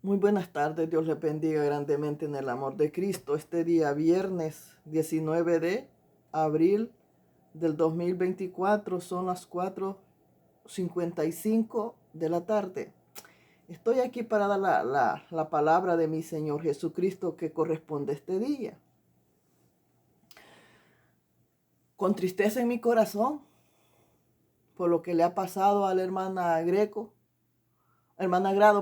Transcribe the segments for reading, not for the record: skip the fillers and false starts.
Muy buenas tardes, Dios les bendiga grandemente en el amor de Cristo. Este día, viernes 19 de abril del 2024, son las 4:55 de la tarde. Estoy aquí para dar la palabra de mi Señor Jesucristo que corresponde a este día. Con tristeza en mi corazón por lo que le ha pasado a la hermana Grado,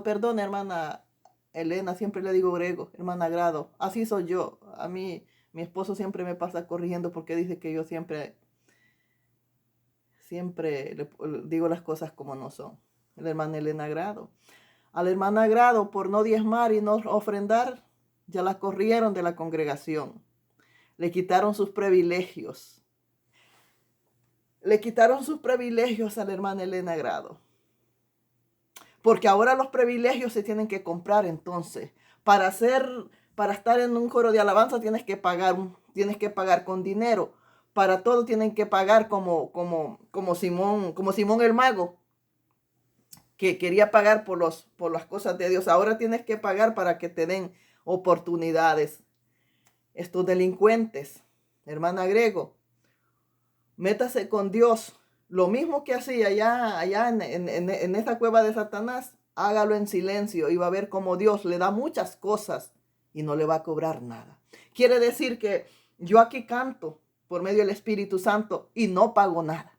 perdón, hermana Elena, siempre le digo Grego, hermana Grado, así soy yo. A mí, mi esposo siempre me pasa corrigiendo porque dice que yo siempre le digo las cosas como no son. La hermana Elena Grado. A la hermana Grado, por no diezmar y no ofrendar, ya la corrieron de la congregación. Le quitaron sus privilegios. Le quitaron sus privilegios a la hermana Elena Grado. Porque ahora los privilegios se tienen que comprar entonces. Para estar en un coro de alabanza tienes que pagar con dinero. Para todo tienen que pagar como Simón el mago, que quería pagar por las cosas de Dios. Ahora tienes que pagar para que te den oportunidades. Estos delincuentes, hermana Grego, métase con Dios. Lo mismo que hacía allá en esa cueva de Satanás, hágalo en silencio y va a ver cómo Dios le da muchas cosas y no le va a cobrar nada. Quiere decir que yo aquí canto por medio del Espíritu Santo y no pago nada.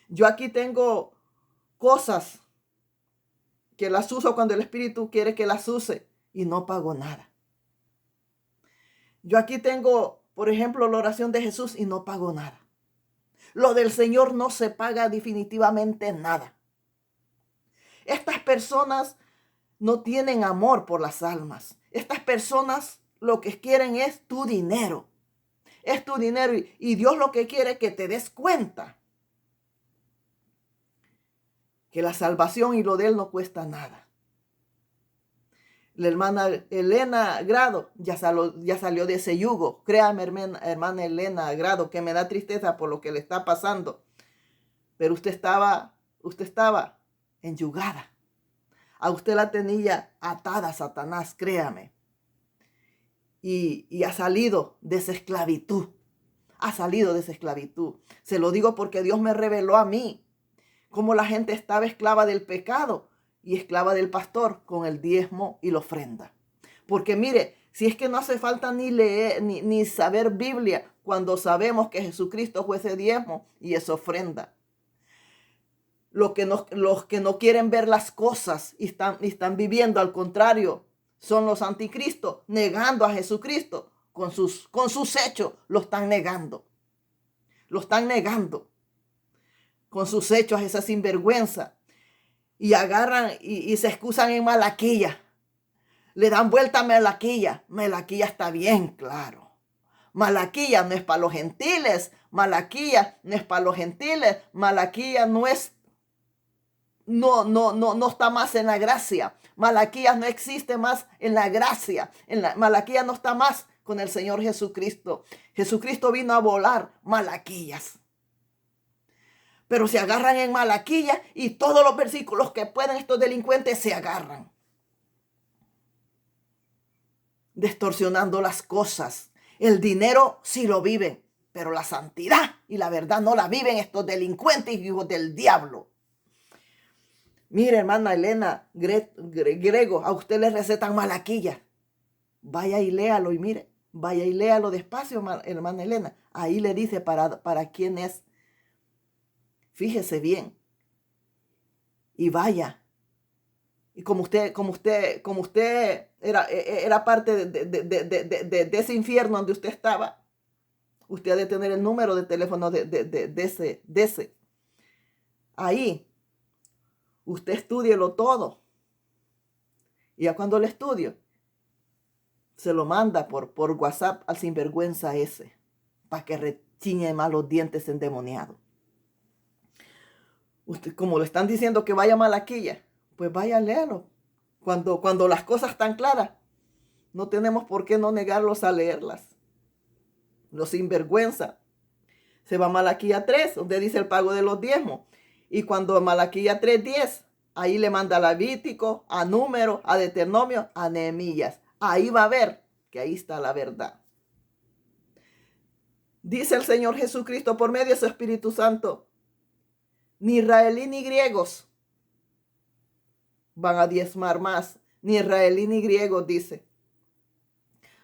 Yo aquí tengo cosas que las uso cuando el Espíritu quiere que las use y no pago nada. Yo aquí tengo, por ejemplo, la oración de Jesús y no pago nada. Lo del Señor no se paga definitivamente nada. Estas personas no tienen amor por las almas. Estas personas lo que quieren es tu dinero. Es tu dinero y Dios lo que quiere es que te des cuenta que la salvación y lo de Él no cuesta nada. La hermana Elena Grado ya salió de ese yugo. Créame, hermana Elena Grado, que me da tristeza por lo que le está pasando. Pero usted estaba enyugada. A usted la tenía atada Satanás, créame. Y ha salido de esa esclavitud. Ha salido de esa esclavitud. Se lo digo porque Dios me reveló a mí cómo la gente estaba esclava del pecado y esclava del pastor con el diezmo y la ofrenda. Porque mire, si es que no hace falta ni leer ni saber Biblia cuando sabemos que Jesucristo fue ese diezmo y esa ofrenda. Los que no quieren ver las cosas y están viviendo al contrario son los anticristos, negando a Jesucristo. Con sus hechos lo están negando. Lo están negando. Con sus hechos, esa sinvergüenza. Y agarran y se excusan en Malaquía. Le dan vuelta a Malaquía. Malaquía está bien claro. Malaquía no es para los gentiles. Malaquía no es para los gentiles. Malaquía no está más en la gracia. Malaquías no existe más en la gracia. Malaquías no está más con el Señor Jesucristo. Jesucristo vino a volar Malaquías. Pero se agarran en Malaquías y todos los versículos que pueden estos delincuentes se agarran. Distorsionando las cosas. El dinero sí lo viven, pero la santidad y la verdad no la viven estos delincuentes hijos del diablo. Mire, hermana Elena Grego, a usted le recetan Malaquías. Vaya y léalo y mire, vaya y léalo despacio, hermana Elena. Ahí le dice para quién es. Fíjese bien. Y vaya. Y como usted era parte de ese infierno donde usted estaba, usted ha de tener el número de teléfono de ese. Ahí. Usted estudielo todo. Y ya cuando lo estudio, se lo manda por WhatsApp al sinvergüenza ese, para que rechiñe más los dientes endemoniados. Usted, como le están diciendo que vaya a Malaquía, pues vaya a leerlo. Cuando las cosas están claras, no tenemos por qué no negarlos a leerlas. Los sinvergüenza. Se va a Malaquía 3, donde dice el pago de los diezmos. Y cuando Malaquía 3:10 Ahí le manda a Levítico, a Número, a Deuteronomio, a Nehemías. Ahí va a ver que ahí está la verdad. Dice el Señor Jesucristo por medio de su Espíritu Santo, ni israelí ni griegos van a diezmar más, ni israelí ni griegos, dice.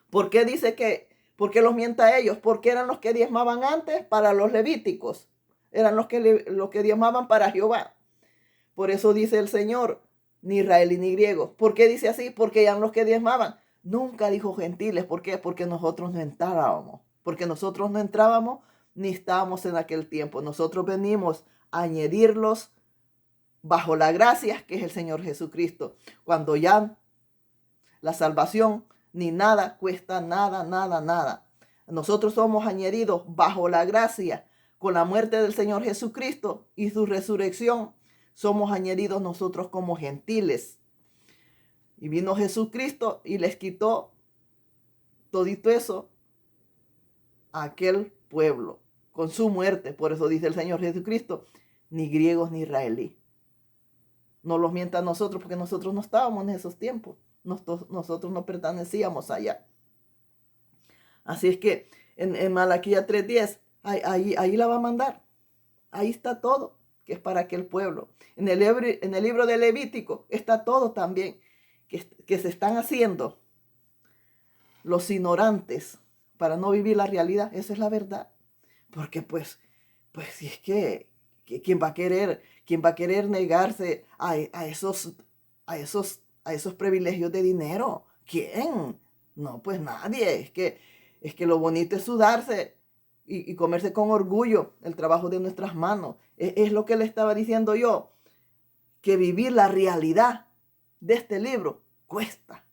¿Por qué dice que? ¿Por qué los mienta a ellos? Porque eran los que diezmaban antes para los levíticos. Eran los que diezmaban para Jehová. Por eso dice el Señor, ni israelí ni griego. ¿Por qué dice así? Porque eran los que diezmaban. Nunca dijo gentiles. ¿Por qué? Porque nosotros no entrábamos. Porque nosotros no entrábamos ni estábamos en aquel tiempo. Nosotros venimos a añadirlos bajo la gracia que es el Señor Jesucristo. Cuando ya la salvación ni nada cuesta, nada. Nosotros somos añadidos bajo la gracia con la muerte del Señor Jesucristo y su resurrección. Somos añadidos nosotros como gentiles. Y vino Jesucristo y les quitó todito eso a aquel pueblo con su muerte. Por eso dice el Señor Jesucristo, ni griegos ni israelí. No los mienta a nosotros porque nosotros no estábamos en esos tiempos. Nosotros no pertenecíamos allá. Así es que en Malaquías 3:10, ahí la va a mandar. Ahí está todo, que es para aquel pueblo. En el libro de Levítico está todo también, que se están haciendo los ignorantes para no vivir la realidad. Esa es la verdad. Porque pues si es que ¿quién va a querer negarse a esos privilegios de dinero? ¿Quién? No, pues nadie. Es que lo bonito es sudarse y comerse con orgullo el trabajo de nuestras manos. Es lo que le estaba diciendo yo, que vivir la realidad de este libro cuesta.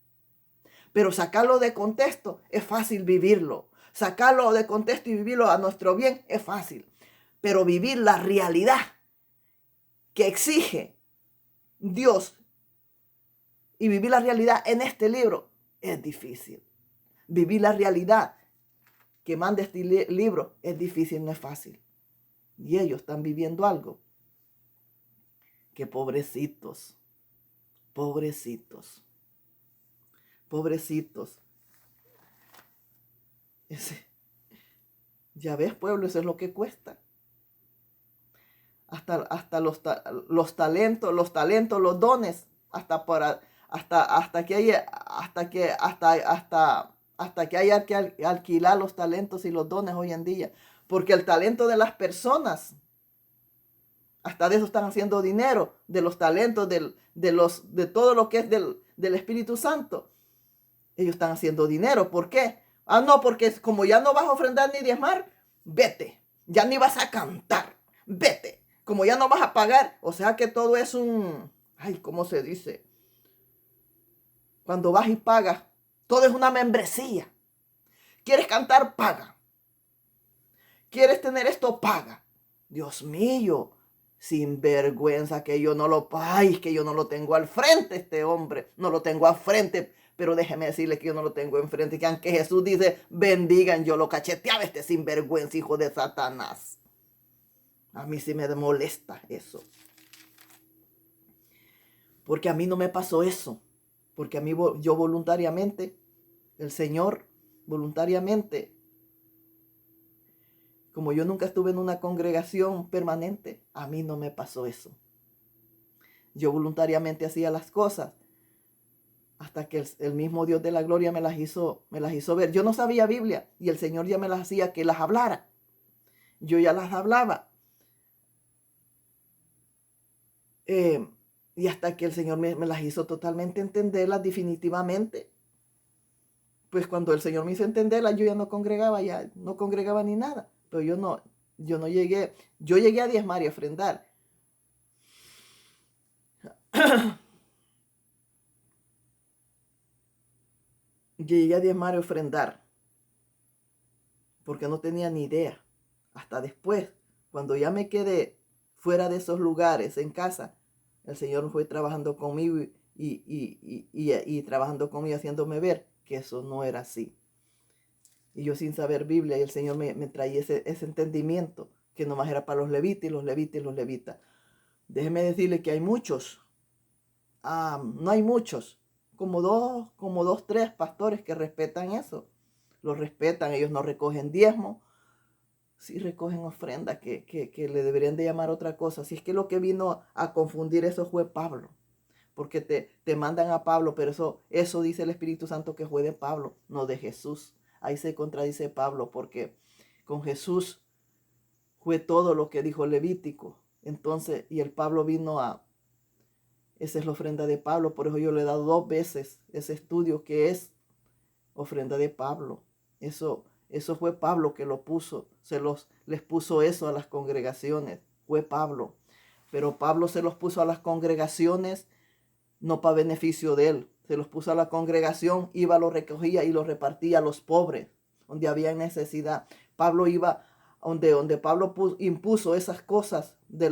Pero sacarlo de contexto es fácil vivirlo. Sacarlo de contexto y vivirlo a nuestro bien es fácil. Pero vivir la realidad que exige Dios y vivir la realidad en este libro es difícil. Vivir la realidad que manda este libro es difícil, no es fácil. Y ellos están viviendo algo que pobrecitos. Ya ves, pueblo, eso es lo que cuesta. Hasta los talentos, los dones, hasta que haya que alquilar los talentos y los dones hoy en día. Porque el talento de las personas, hasta de eso están haciendo dinero, de los talentos, de todo lo que es del Espíritu Santo. Ellos están haciendo dinero. ¿Por qué? No, porque como ya no vas a ofrendar ni diezmar, vete. Ya ni vas a cantar, vete. Como ya no vas a pagar, o sea que todo es ¿cómo se dice? Cuando vas y pagas, todo es una membresía. ¿Quieres cantar? Paga. ¿Quieres tener esto? Paga. Dios mío, sin vergüenza que yo no lo tengo al frente, este hombre. No lo tengo al frente, pero déjeme decirle que yo no lo tengo enfrente. Que aunque Jesús dice, bendigan, yo lo cacheteaba este sinvergüenza, hijo de Satanás. A mí sí me molesta eso. Porque a mí no me pasó eso. Porque a mí yo voluntariamente, el Señor voluntariamente, como yo nunca estuve en una congregación permanente, a mí no me pasó eso. Yo voluntariamente hacía las cosas hasta que el mismo Dios de la gloria me las hizo ver. Yo no sabía Biblia y el Señor ya me las hacía que las hablara. Yo ya las hablaba. Y hasta que el Señor me las hizo totalmente entenderlas definitivamente. Pues cuando el Señor me hizo entenderlas, yo ya no congregaba ni nada. Pero yo no llegué. Yo llegué a diezmar y a ofrendar. Llegué a diezmar y a ofrendar. Porque no tenía ni idea. Hasta después, cuando ya me quedé fuera de esos lugares, en casa, el Señor fue trabajando conmigo y trabajando conmigo, haciéndome ver que eso no era así. Y yo sin saber Biblia, y el Señor me traía ese entendimiento, que nomás era para los levitas y los levitas y los levitas. Déjeme decirle que hay muchos no hay muchos, como dos, tres pastores que respetan eso. Lo respetan, ellos no recogen diezmo, sí recogen ofrenda, que le deberían de llamar otra cosa. Si es que lo que vino a confundir eso fue Pablo, porque te mandan a Pablo, pero eso dice el Espíritu Santo que fue de Pablo, no de Jesús. Ahí se contradice Pablo, porque con Jesús fue todo lo que dijo Levítico. Entonces, y el Pablo vino esa es la ofrenda de Pablo, por eso yo le he dado 2 veces ese estudio que es ofrenda de Pablo. Eso fue Pablo que lo puso, les puso eso a las congregaciones, fue Pablo. Pero Pablo se los puso a las congregaciones no para beneficio de él, se los puso a la congregación, iba, lo recogía y lo repartía a los pobres, donde había necesidad. Pablo iba donde Pablo impuso esas cosas de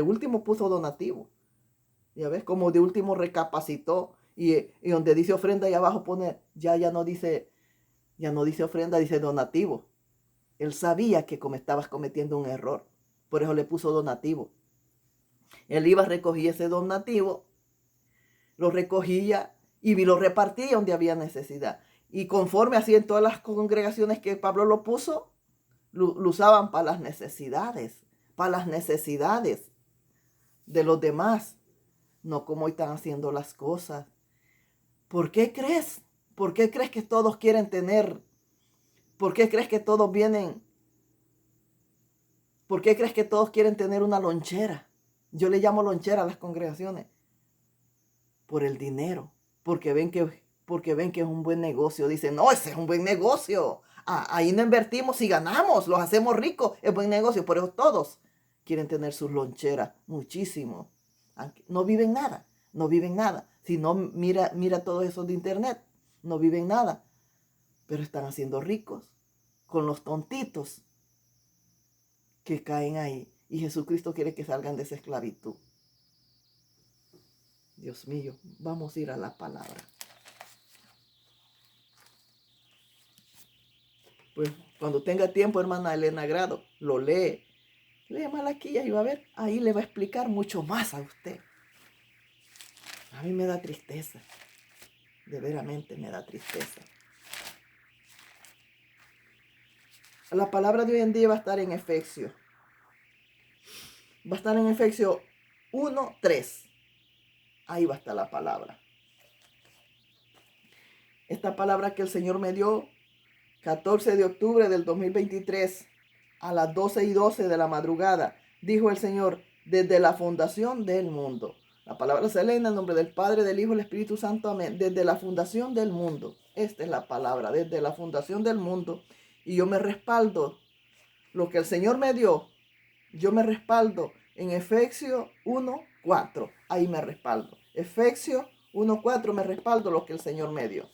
último puso donativo. Ya ves, como de último recapacitó y donde dice ofrenda y abajo pone, ya no dice ofrenda, dice donativo. Él sabía que estabas cometiendo un error, por eso le puso donativo. Él iba, recogía ese donativo, lo recogía y lo repartía donde había necesidad. Y conforme así en todas las congregaciones que Pablo lo puso, lo usaban para las necesidades de los demás, no como hoy están haciendo las cosas. ¿Por qué crees? ¿Por qué crees que todos quieren tener? ¿Por qué crees que todos vienen? ¿Por qué crees que todos quieren tener una lonchera? Yo le llamo lonchera a las congregaciones. Por el dinero. Porque ven que es un buen negocio. Dicen, no, ese es un buen negocio. Ahí no invertimos y ganamos. Los hacemos ricos. Es buen negocio. Por eso todos quieren tener sus loncheras. Muchísimo. No viven nada. No viven nada. Si no, mira todo eso de internet. No viven nada. Pero están haciendo ricos con los tontitos que caen ahí. Y Jesucristo quiere que salgan de esa esclavitud. Dios mío, vamos a ir a la palabra. Pues cuando tenga tiempo, hermana Elena Grado, lo lee. Lee Malaquías y va a ver, ahí le va a explicar mucho más a usted. A mí me da tristeza. De veramente me da tristeza. La palabra de hoy en día va a estar en Efesios. Va a estar en Efesios 1:3. Ahí va a estar la palabra. Esta palabra que el Señor me dio 14 de octubre del 2023 a las 12:12 de la madrugada, dijo el Señor, desde la fundación del mundo. La palabra se lee en el nombre del Padre, del Hijo y del Espíritu Santo, amén. Desde la fundación del mundo. Esta es la palabra, desde la fundación del mundo. Y yo me respaldo, lo que el Señor me dio, yo me respaldo en Efesios 1:4. Ahí me respaldo. Efesios 1:4 me respaldo lo que el Señor me dio.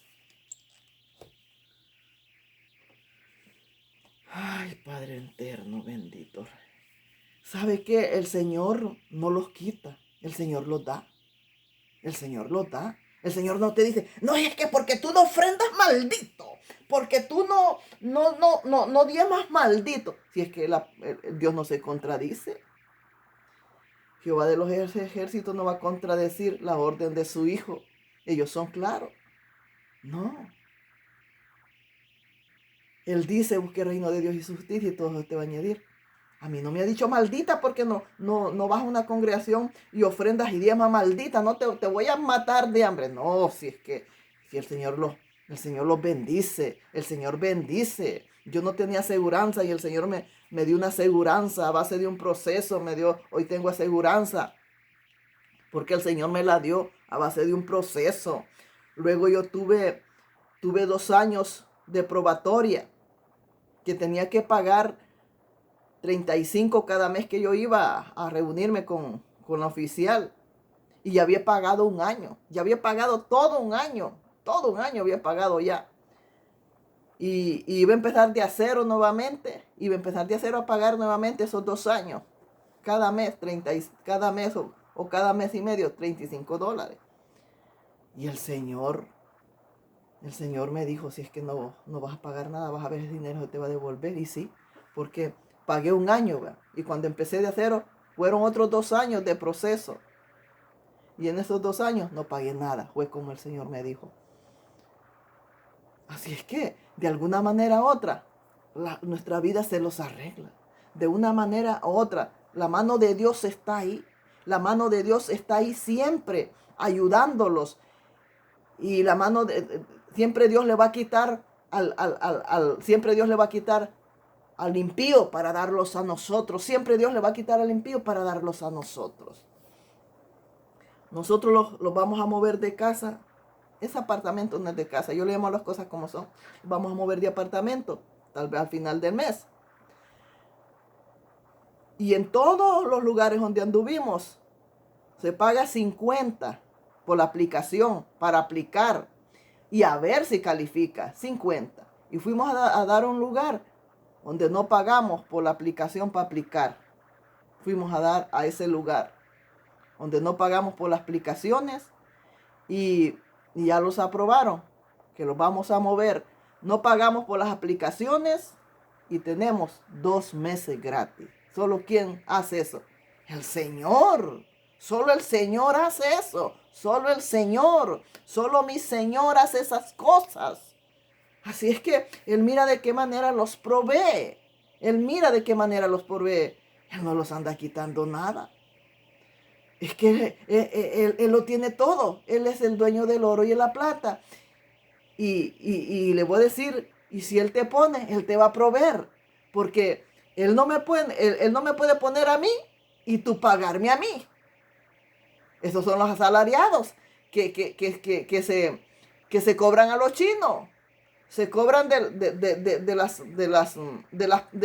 Ay, Padre eterno, bendito. ¿Sabe qué? El Señor no los quita, el Señor los da. El Señor los da. El Señor no te dice, no, es que porque tú no ofrendas, maldito. Porque tú no diezmas, maldito. Si es que el Dios no se contradice. Jehová de los ejércitos no va a contradecir la orden de su Hijo. Ellos son claros. No. Él dice, busque el reino de Dios y su justicia y todo eso te va a añadir. A mí no me ha dicho maldita porque no vas a una congregación y ofrendas y diezmas, maldita, no te voy a matar de hambre. No, si el Señor los bendice, el Señor bendice. Yo no tenía aseguranza y el Señor me dio una aseguranza a base de un proceso, hoy tengo aseguranza, porque el Señor me la dio a base de un proceso. Luego yo tuve 2 años de probatoria que tenía que pagar 35 cada mes que yo iba a reunirme con la oficial. Y ya había pagado un año. Ya había pagado todo un año. Todo un año había pagado ya. Y iba a empezar de a cero nuevamente. Iba a empezar de a cero a pagar nuevamente esos 2 años. Cada mes, cada mes o cada mes y medio, $35. Y el Señor me dijo, si es que no vas a pagar nada, vas a ver el dinero que te va a devolver. Y sí, porque pagué un año, ¿verdad? Y cuando empecé de cero, fueron otros 2 años de proceso. Y en esos 2 años no pagué nada. Fue como el Señor me dijo. Así es que, de alguna manera u otra, nuestra vida se los arregla. De una manera u otra, la mano de Dios está ahí. La mano de Dios está ahí siempre, ayudándolos. Y la mano de siempre Dios le va a quitar siempre Dios le va a quitar al impío para darlos a nosotros. Siempre Dios le va a quitar al impío para darlos a nosotros. Nosotros los vamos a mover de casa. Ese apartamento no es de casa. Yo le llamo las cosas como son. Vamos a mover de apartamento, tal vez al final del mes. Y en todos los lugares donde anduvimos, se paga 50 por la aplicación, para aplicar y a ver si califica. 50. Y fuimos a dar un lugar donde no pagamos por la aplicación para aplicar. Fuimos a dar a ese lugar donde no pagamos por las aplicaciones y ya los aprobaron, que los vamos a mover. No pagamos por las aplicaciones y tenemos 2 meses gratis. ¿Solo quién hace eso? El Señor. Solo el Señor hace eso. Solo el Señor. Solo mi Señor hace esas cosas. Así es que Él mira de qué manera los provee. Él mira de qué manera los provee. Él no los anda quitando nada. Es que él lo tiene todo. Él es el dueño del oro y de la plata. Y le voy a decir, y si Él te pone, Él te va a proveer. Porque Él no me puede poner a mí y tú pagarme a mí. Esos son los asalariados que se cobran a los chinos. Se cobran de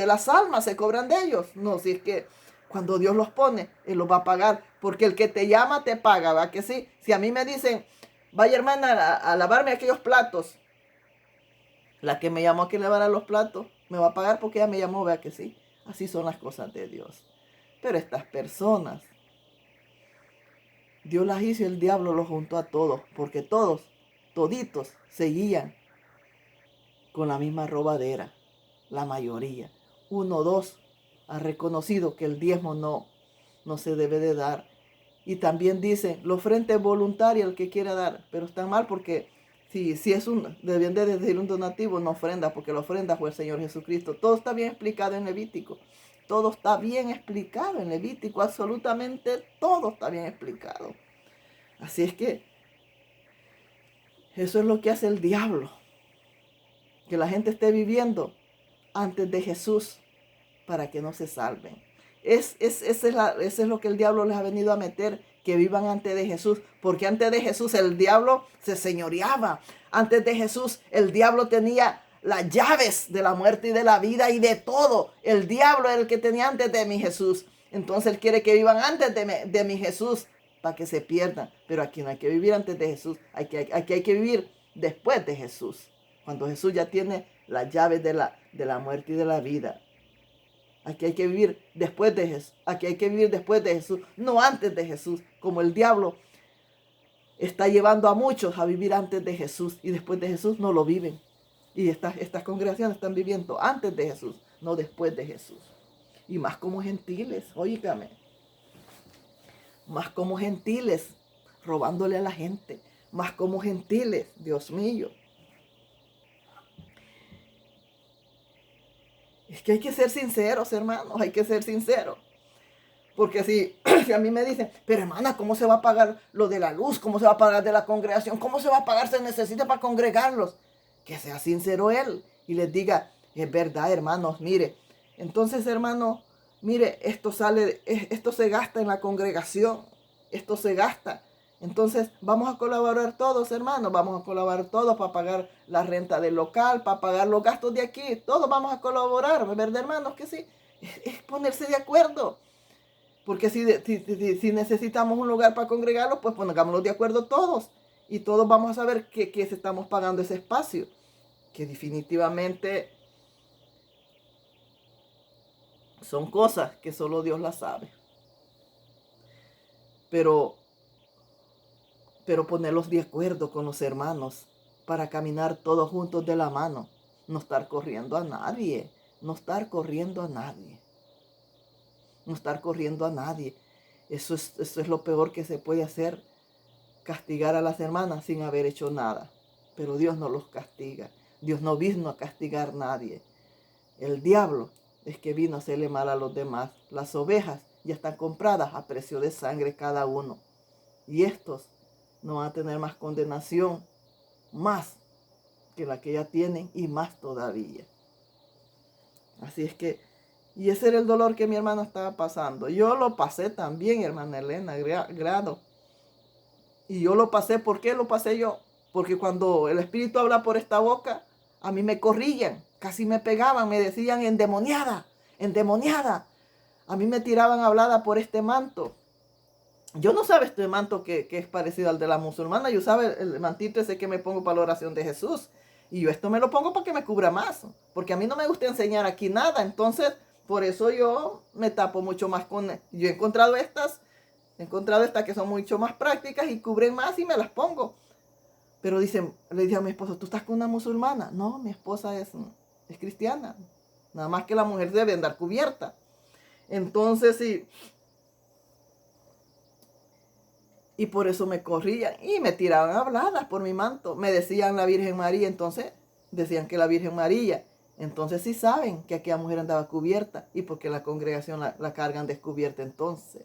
las almas, se cobran de ellos. No, si es que cuando Dios los pone, Él los va a pagar. Porque el que te llama te paga, ¿va que sí? Si a mí me dicen, vaya hermana a lavarme aquellos platos, la que me llamó a que lavara los platos, me va a pagar porque ella me llamó, ¿va que sí? Así son las cosas de Dios. Pero estas personas, Dios las hizo y el diablo los juntó a todos, porque toditos, seguían con la misma robadera, la mayoría. 1 o 2 ha reconocido que el diezmo no se debe de dar. Y también dicen, la ofrenda es voluntaria el que quiera dar, pero está mal porque si deben de decir un donativo, no ofrenda, porque la ofrenda fue el Señor Jesucristo. Todo está bien explicado en Levítico. Todo está bien explicado en Levítico, absolutamente todo está bien explicado. Así es que eso es lo que hace el diablo. Que la gente esté viviendo antes de Jesús para que no se salven. Eso es lo que el diablo les ha venido a meter, que vivan antes de Jesús, porque antes de Jesús el diablo se señoreaba. Antes de Jesús el diablo tenía las llaves de la muerte y de la vida y de todo. El diablo era el que tenía antes de mi Jesús. Entonces Él quiere que vivan antes de mi Jesús para que se pierdan. Pero aquí no hay que vivir antes de Jesús. Aquí hay que vivir después de Jesús. Cuando Jesús ya tiene las llaves de la muerte y de la vida. Aquí hay que vivir después de Jesús. Aquí hay que vivir después de Jesús, no antes de Jesús. Como el diablo está llevando a muchos a vivir antes de Jesús y después de Jesús no lo viven. Y estas congregaciones están viviendo antes de Jesús, no después de Jesús. Y más como gentiles, óigame. Más como gentiles, robándole a la gente. Más como gentiles, Dios mío. Es que hay que ser sinceros, hermanos, hay que ser sinceros. Porque si a mí me dicen, pero hermana, ¿cómo se va a pagar lo de la luz? ¿Cómo se va a pagar de la congregación? ¿Cómo se va a pagar? Se necesita para congregarlos. Que sea sincero él y les diga, es verdad, hermanos, mire. Entonces, hermano, mire, esto se gasta en la congregación. Esto se gasta. Entonces, vamos a colaborar todos, hermanos. Vamos a colaborar todos para pagar la renta del local, para pagar los gastos de aquí. Todos vamos a colaborar, ¿verdad, hermanos? Que sí. Es ponerse de acuerdo. Porque si necesitamos un lugar para congregarlos, pues pongámonos de acuerdo todos. Y todos vamos a saber que se estamos pagando ese espacio. Que definitivamente son cosas que solo Dios las sabe. Pero ponerlos de acuerdo con los hermanos para caminar todos juntos de la mano. No estar corriendo a nadie. No estar corriendo a nadie. No estar corriendo a nadie. Eso es lo peor que se puede hacer. castigar a las hermanas sin haber hecho nada. Pero Dios no los castiga. Dios no vino a castigar a nadie. El diablo es que vino a hacerle mal a los demás. Las ovejas ya están compradas a precio de sangre cada uno. Y estos no van a tener más condenación, más que la que ya tienen y más todavía. Así es que, y ese era el dolor que mi hermana estaba pasando. Yo lo pasé también, hermana Elena Grado. Y yo lo pasé, ¿por qué lo pasé yo? Porque cuando el Espíritu habla por esta boca, a mí me corrían, casi me pegaban, me decían endemoniada, endemoniada. A mí me tiraban hablada por este manto. Yo no sabe este manto que es parecido al de la musulmana. Yo sabe el mantito ese que me pongo para la oración de Jesús. Y yo esto me lo pongo para que me cubra más. Porque a mí no me gusta enseñar aquí nada. Entonces, por eso yo me tapo mucho más con... Yo he encontrado estas que son mucho más prácticas y cubren más y me las pongo. Pero dicen, le dije a mi esposo, ¿tú estás con una musulmana? No, mi esposa es cristiana. Nada más que la mujer debe andar cubierta. Entonces, sí. Y por eso me corrían y me tiraban habladas por mi manto. Me decían la Virgen María, entonces decían que la Virgen María. Entonces sí saben que aquella mujer andaba cubierta y porque la congregación la cargan descubierta entonces.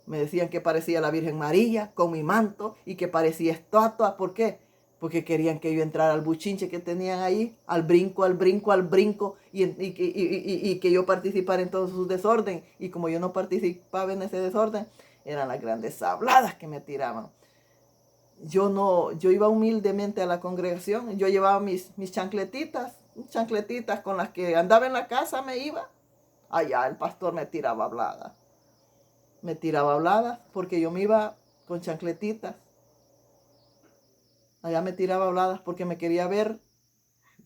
Me decían que parecía la Virgen María con mi manto y que parecía estatua. ¿Por qué? Porque querían que yo entrara al buchinche que tenían ahí, al brinco, al brinco, al brinco, y que yo participara en todo su desorden. Y como yo no participaba en ese desorden, eran las grandes habladas que me tiraban. Yo iba humildemente a la congregación, yo llevaba mis chancletitas con las que andaba en la casa, me iba. Allá el pastor me tiraba habladas. Me tiraba habladas porque yo me iba con chancletitas. Allá me tiraba habladas porque me quería ver.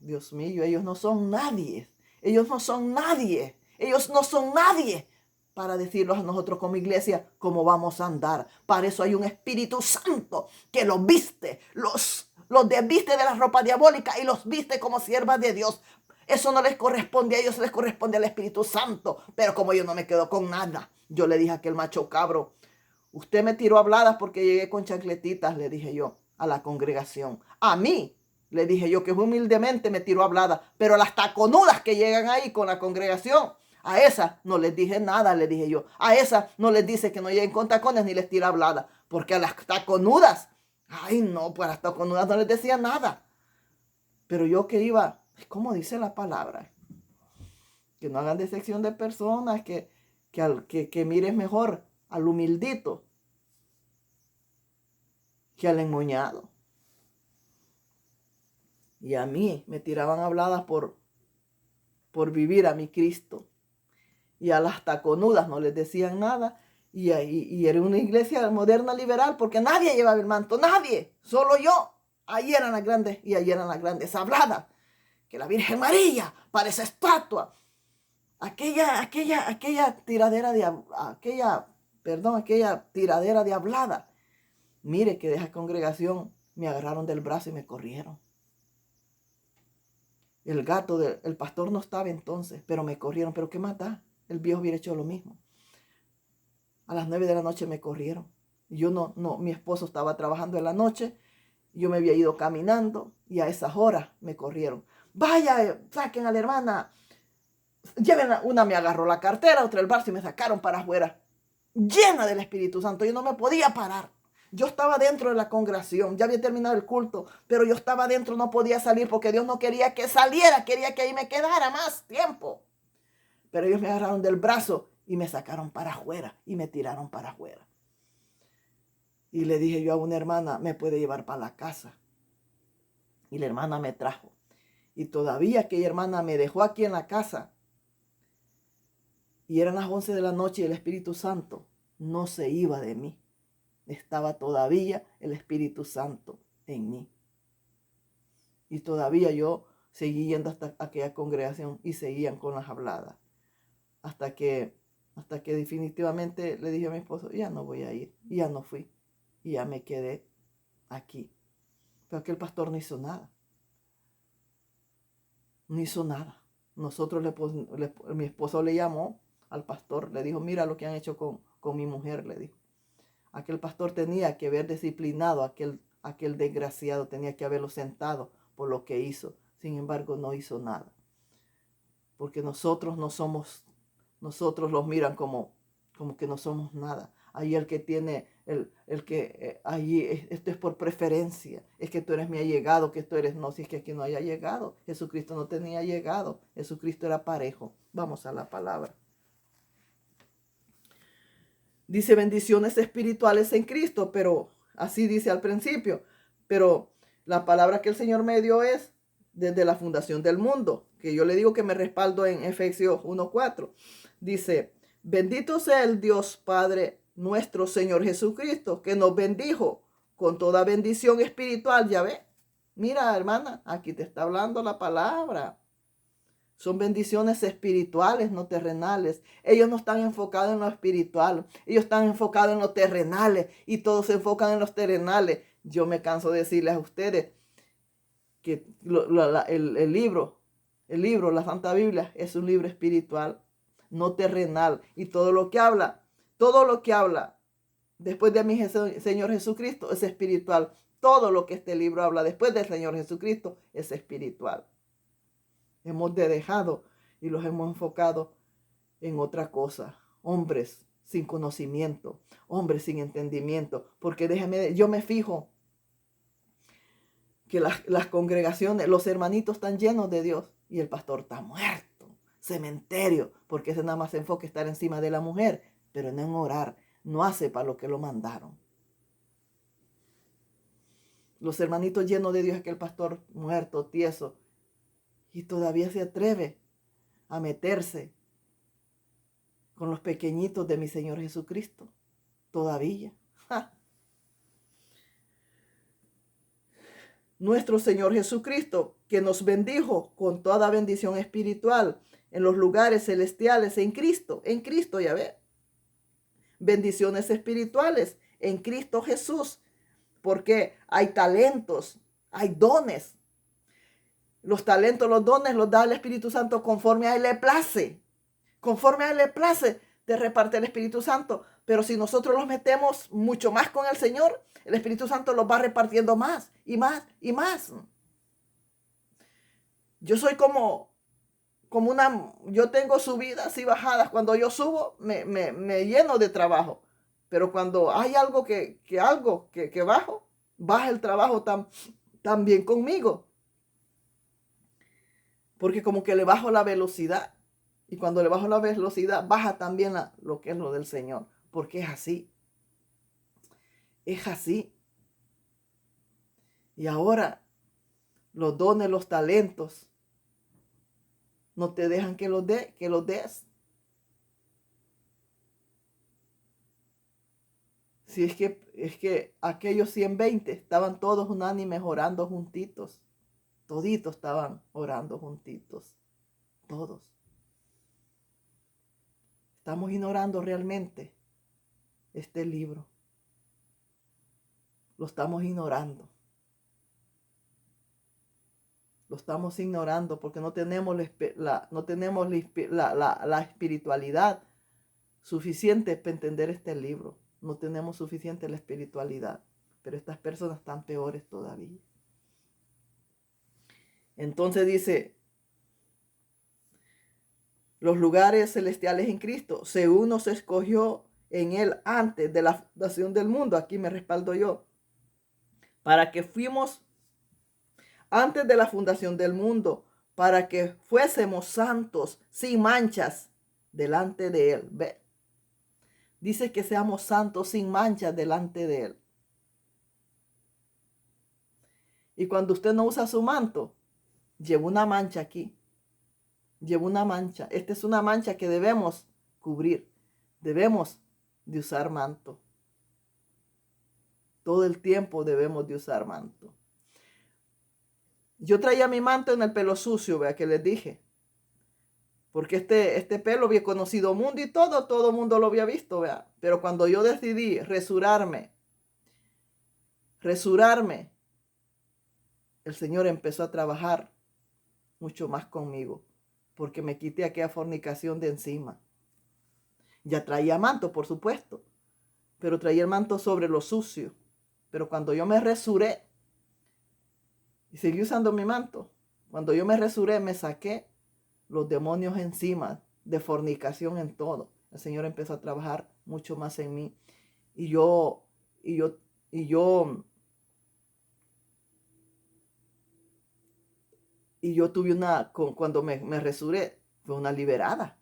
Dios mío, ellos no son nadie. Ellos no son nadie. Ellos no son nadie para decirnos a nosotros como iglesia cómo vamos a andar. Para eso hay un Espíritu Santo que los viste, los desviste de la ropa diabólica y los viste como siervas de Dios. Eso no les corresponde a ellos, les corresponde al Espíritu Santo. Pero como yo no me quedo con nada, yo le dije a aquel macho cabro, usted me tiró habladas porque llegué con chancletitas, le dije yo a la congregación. A mí, le dije yo, que humildemente me tiró habladas, pero las taconudas que llegan ahí con la congregación, a esas no les dije nada, le dije yo. A esas no les dice que no lleguen con tacones ni les tira habladas, porque a las taconudas, ay no, pues a las taconudas no les decía nada. Pero yo que iba, ¿cómo dice la palabra? Que no hagan decepción de personas, que mires mejor al humildito que al enmoñado. Y a mí me tiraban habladas por vivir a mi Cristo. Y a las taconudas no les decían nada. Y era una iglesia moderna liberal porque nadie llevaba el manto, nadie, solo yo. Ahí eran las grandes, y ahí eran las grandes habladas. Que la Virgen María parece estatua. Aquella tiradera de hablada. Mire que de esa congregación me agarraron del brazo y me corrieron. El pastor no estaba entonces, pero me corrieron. ¿Pero qué más da? El viejo hubiera hecho lo mismo. A las 9 de la noche me corrieron. Yo mi esposo estaba trabajando en la noche, yo me había ido caminando y a esas horas me corrieron. Vaya, saquen a la hermana. Una me agarró la cartera, otra el brazo y me sacaron para afuera. Llena del Espíritu Santo, yo no me podía parar. Yo estaba dentro de la congregación, ya había terminado el culto, pero yo estaba dentro, no podía salir porque Dios no quería que saliera, quería que ahí me quedara más tiempo. Pero ellos me agarraron del brazo y me sacaron para afuera y me tiraron para afuera. Y le dije yo a una hermana, me puede llevar para la casa. Y la hermana me trajo. Y todavía aquella hermana me dejó aquí en la casa. Y eran las 11 de la noche y el Espíritu Santo no se iba de mí. Estaba todavía el Espíritu Santo en mí. Y todavía yo seguí yendo hasta aquella congregación y seguían con las habladas. Hasta que definitivamente le dije a mi esposo, ya no voy a ir. Y ya no fui. Y ya me quedé aquí. Pero aquel pastor no hizo nada. No hizo nada. Mi esposo le llamó al pastor, le dijo, mira lo que han hecho con mi mujer, le dijo. Aquel pastor tenía que haber disciplinado a aquel desgraciado, tenía que haberlo sentado por lo que hizo. Sin embargo, no hizo nada. Porque nosotros no somos, nosotros los miran como que no somos nada. Ahí el que tiene, allí, esto es por preferencia. Es que tú eres mi allegado, que tú eres, no, si es que aquí no haya llegado. Jesucristo no tenía llegado. Jesucristo era parejo. Vamos a la palabra. Dice bendiciones espirituales en Cristo, pero así dice al principio. Pero la palabra que el Señor me dio es desde la fundación del mundo, que yo le digo que me respaldo en Efesios 1:4. Dice, bendito sea el Dios Padre nuestro Señor Jesucristo, que nos bendijo con toda bendición espiritual. Ya ve, mira hermana, aquí te está hablando la palabra. Son bendiciones espirituales, no terrenales. Ellos no están enfocados en lo espiritual. Ellos están enfocados en lo terrenales. Y todos se enfocan en los terrenales. Yo me canso de decirles a ustedes que el libro, la Santa Biblia, es un libro espiritual, no terrenal. Y todo lo que habla después de mi Señor Jesucristo es espiritual. Todo lo que este libro habla después del Señor Jesucristo es espiritual. Hemos dejado y los hemos enfocado en otra cosa. Hombres sin conocimiento, hombres sin entendimiento. Porque yo me fijo que las congregaciones, los hermanitos están llenos de Dios y el pastor está muerto. Cementerio, porque ese nada más se enfoca en estar encima de la mujer, pero no en orar. No hace para lo que lo mandaron. Los hermanitos llenos de Dios es que el pastor muerto, tieso, y todavía se atreve a meterse con los pequeñitos de mi Señor Jesucristo. Todavía. ¡Ja! Nuestro Señor Jesucristo, que nos bendijo con toda bendición espiritual en los lugares celestiales en Cristo, ya ve. Bendiciones espirituales en Cristo Jesús, porque hay talentos, hay dones. Los talentos, los dones los da el Espíritu Santo conforme a Él le place. Conforme a Él le place, te reparte el Espíritu Santo. Pero si nosotros los metemos mucho más con el Señor, el Espíritu Santo los va repartiendo más y más y más. Yo soy yo tengo subidas y bajadas. Cuando yo subo, me lleno de trabajo. Pero cuando hay algo que bajo, baja el trabajo también conmigo. Porque como que le bajo la velocidad. Y cuando le bajo la velocidad, baja también lo que es lo del Señor. Porque es así. Es así. Y ahora, los dones, los talentos, no te dejan que los des. Si es que aquellos 120 estaban todos unánimes orando juntitos. Toditos estaban orando juntitos. Todos. Estamos ignorando realmente este libro. Lo estamos ignorando. Lo estamos ignorando porque no tenemos la espiritualidad suficiente para entender este libro. No tenemos suficiente la espiritualidad. Pero estas personas están peores todavía. Entonces dice, los lugares celestiales en Cristo, según nos escogió en Él antes de la fundación del mundo. Aquí me respaldo yo. Para que fuimos antes de la fundación del mundo, para que fuésemos santos, sin manchas, delante de Él. ¿Ve? Dice que seamos santos sin manchas delante de Él. Y cuando usted no usa su manto, lleva una mancha aquí. Lleva una mancha. Esta es una mancha que debemos cubrir. Debemos de usar manto. Todo el tiempo debemos de usar manto. Yo traía mi manto en el pelo sucio, vea que les dije. Porque este pelo había conocido mundo y todo mundo lo había visto, vea. Pero cuando yo decidí resurarme, el Señor empezó a trabajar mucho más conmigo. Porque me quité aquella fornicación de encima. Ya traía manto, por supuesto. pero traía el manto sobre lo sucio. Pero cuando yo me resuré y seguí usando mi manto, cuando yo me resuré, me saqué los demonios encima, de fornicación en todo. El Señor empezó a trabajar mucho más en mí. Y yo, y yo, y yo, y yo tuve cuando me resuré, fue una liberada,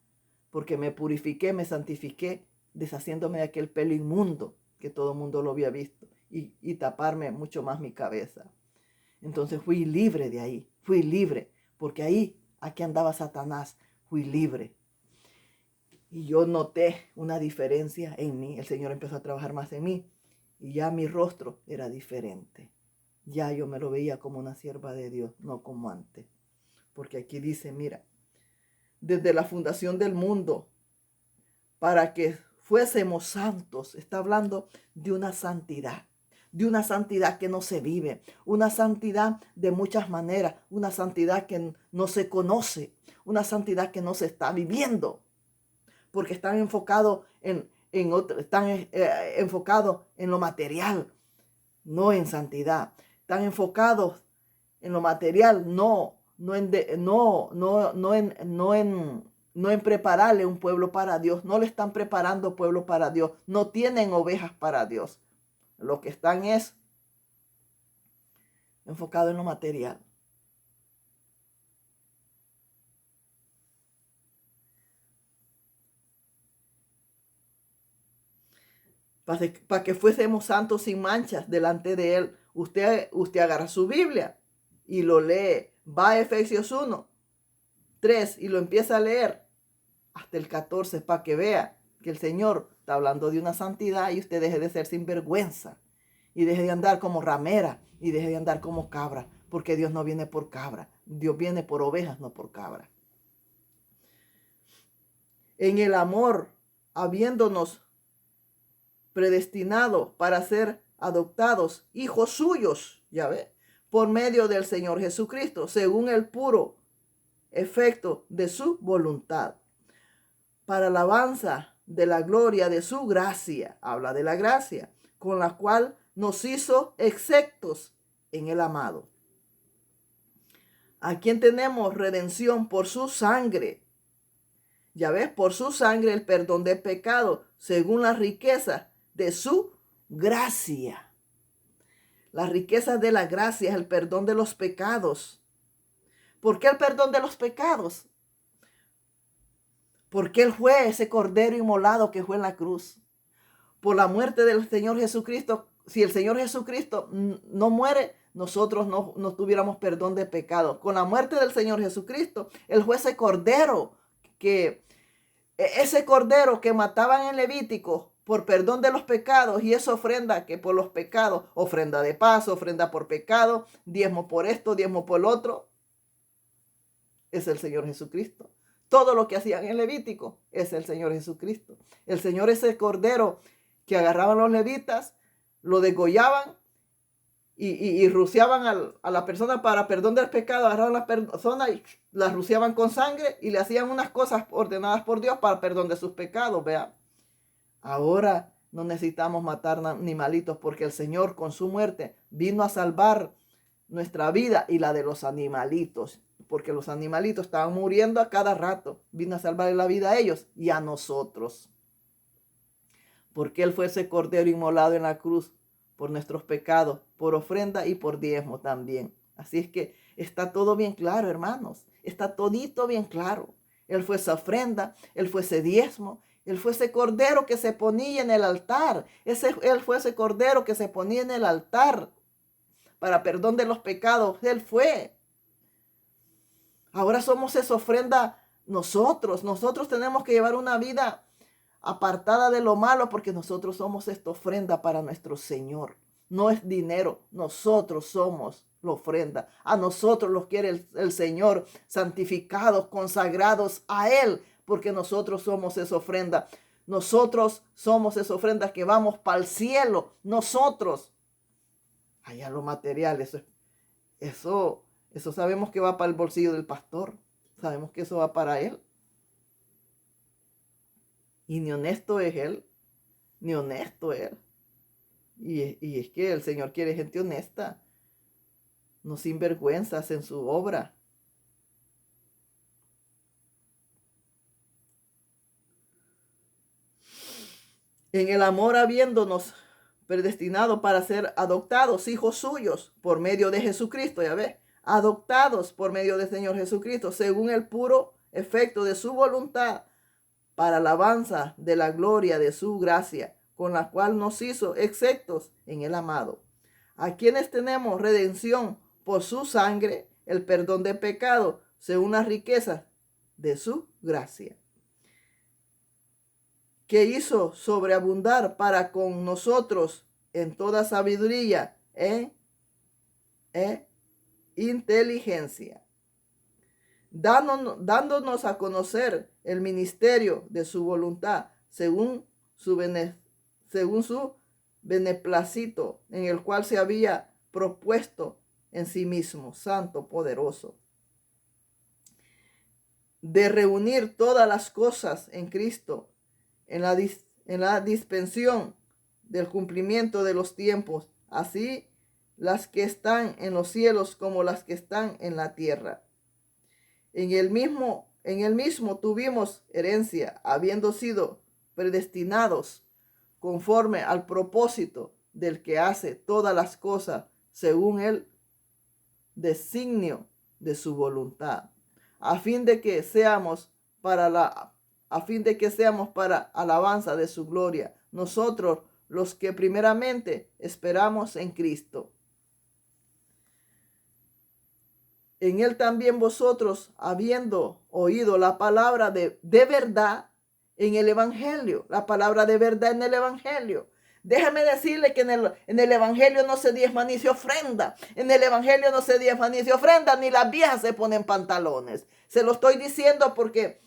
porque me purifiqué, me santifiqué, deshaciéndome de aquel pelo inmundo que todo el mundo lo había visto, y taparme mucho más mi cabeza. Entonces fui libre de ahí, fui libre, porque ahí, aquí andaba Satanás, fui libre. Y yo noté una diferencia en mí. El Señor empezó a trabajar más en mí. Y ya mi rostro era diferente. Ya yo me lo veía como una sierva de Dios, no como antes. Porque aquí dice, mira, desde la fundación del mundo, para que fuésemos santos. Está hablando de una santidad que no se vive, una santidad de muchas maneras, una santidad que no se conoce, una santidad que no se está viviendo, porque están enfocados enfocados en lo material, no en santidad. Están enfocados en lo material, no en prepararle un pueblo para Dios. No le están preparando pueblo para Dios. No tienen ovejas para Dios. Lo que están es enfocado en lo material. Para que fuésemos santos sin manchas delante de Él. Usted agarra su Biblia y lo lee. Va a Efesios 1:3 y lo empieza a leer hasta el 14 para que vea que el Señor está hablando de una santidad y usted deje de ser sinvergüenza y deje de andar como ramera y deje de andar como cabra, porque Dios no viene por cabra, Dios viene por ovejas, no por cabra. En el amor, habiéndonos predestinado para ser adoptados hijos suyos, ya ve, por medio del Señor Jesucristo, según el puro efecto de su voluntad, para alabanza de la gloria de su gracia, habla de la gracia, con la cual nos hizo exceptos en el amado, a quien tenemos redención por su sangre. Ya ves, por su sangre el perdón de pecado, según la riqueza de su gracia. La riqueza de la gracia es el perdón de los pecados. ¿Por qué el perdón de los pecados? Porque Él fue ese cordero inmolado que fue en la cruz. Por la muerte del Señor Jesucristo, si el Señor Jesucristo no muere, nosotros no tuviéramos perdón de pecado. Con la muerte del Señor Jesucristo, Él fue ese cordero que mataban en Levítico por perdón de los pecados, y esa ofrenda que por los pecados, ofrenda de paz, ofrenda por pecado, diezmo por esto, diezmo por el otro, es el Señor Jesucristo. Todo lo que hacían en Levítico es el Señor Jesucristo. El Señor es el cordero que agarraban los levitas, lo degollaban y rociaban a la persona para perdón del pecado. Agarraban a la persona y la rociaban con sangre y le hacían unas cosas ordenadas por Dios para perdón de sus pecados. Vea, ahora no necesitamos matar animalitos, porque el Señor con su muerte vino a salvar nuestra vida y la de los animalitos, porque los animalitos estaban muriendo a cada rato. Vino a salvar la vida a ellos y a nosotros, porque Él fue ese cordero inmolado en la cruz por nuestros pecados, por ofrenda y por diezmo también. Así es que está todo bien claro, hermanos. Está todito bien claro. Él fue esa ofrenda, Él fue ese diezmo, Él fue ese cordero que se ponía en el altar. Él fue ese cordero que se ponía en el altar para perdón de los pecados. Él fue. Ahora somos esa ofrenda nosotros. Nosotros tenemos que llevar una vida apartada de lo malo, porque nosotros somos esta ofrenda para nuestro Señor. No es dinero, nosotros somos la ofrenda. A nosotros los quiere el Señor santificados, consagrados a Él, porque nosotros somos esa ofrenda. Nosotros somos esa ofrenda que vamos para el cielo. Nosotros, allá lo material, eso sabemos que va para el bolsillo del pastor. Sabemos que eso va para él. Y ni honesto es él. ni honesto él. Y es que el Señor quiere gente honesta, no sinvergüenzas en su obra. En el amor habiéndonos predestinado para ser adoptados hijos suyos por medio de Jesucristo, ya ves, adoptados por medio del Señor Jesucristo, según el puro efecto de su voluntad, para alabanza de la gloria de su gracia, con la cual nos hizo exceptos en el amado, a quienes tenemos redención por su sangre, el perdón de pecado, según las riquezas de su gracia, que hizo sobreabundar para con nosotros en toda sabiduría e inteligencia, dándonos a conocer el ministerio de su voluntad, según su beneplácito, en el cual se había propuesto en sí mismo, santo, poderoso, de reunir todas las cosas en Cristo, en la dispensión del cumplimiento de los tiempos, así las que están en los cielos como las que están en la tierra. En el mismo tuvimos herencia, habiendo sido predestinados conforme al propósito del que hace todas las cosas según el designio de su voluntad, a fin de que seamos para alabanza de su gloria, nosotros los que primeramente esperamos en Cristo. En él también vosotros, habiendo oído la palabra de verdad en el Evangelio, la palabra de verdad en el Evangelio. Déjame decirle que en el Evangelio no se diezma ni se ofrenda. En el Evangelio no se diezma ni se ofrenda, ni las viejas se ponen pantalones. Se lo estoy diciendo porque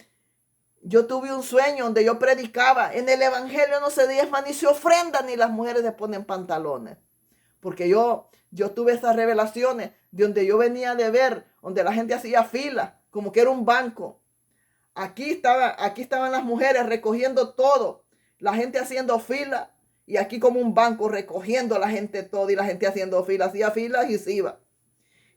yo tuve un sueño donde yo predicaba. En el Evangelio no se diezma ni se ofrenda, ni las mujeres se ponen pantalones. Porque yo tuve esas revelaciones de donde yo venía de ver, donde la gente hacía fila, como que era un banco. Aquí estaban las mujeres recogiendo todo, la gente haciendo fila, y aquí como un banco recogiendo la gente todo, y la gente haciendo fila, hacía filas y se iba.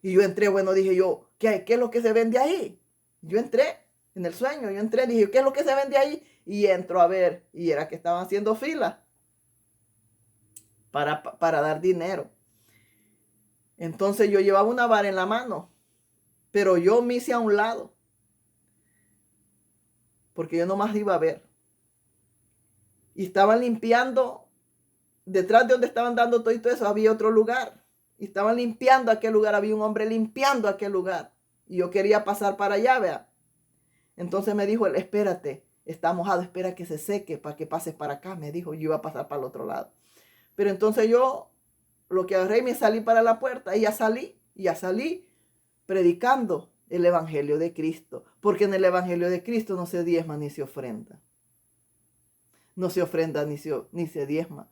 Y yo entré, bueno, dije yo, ¿qué es lo que se vende ahí? Yo entré en el sueño, dije, ¿qué es lo que se vende ahí? Y entro a ver, y era que estaban haciendo fila para dar dinero. Entonces yo llevaba una vara en la mano, pero yo me hice a un lado, porque yo nomás iba a ver. Y estaban limpiando, detrás de donde estaban dando todo eso, había otro lugar. Y estaban limpiando aquel lugar, había un hombre limpiando aquel lugar. Y yo quería pasar para allá, vea. Entonces me dijo él, espérate, está mojado, espera que se seque para que pases para acá. Me dijo, yo iba a pasar para el otro lado. Pero entonces yo lo que agarré y me salí para la puerta y ya salí predicando el Evangelio de Cristo. Porque en el Evangelio de Cristo no se diezma ni se ofrenda. No se ofrenda ni se diezma.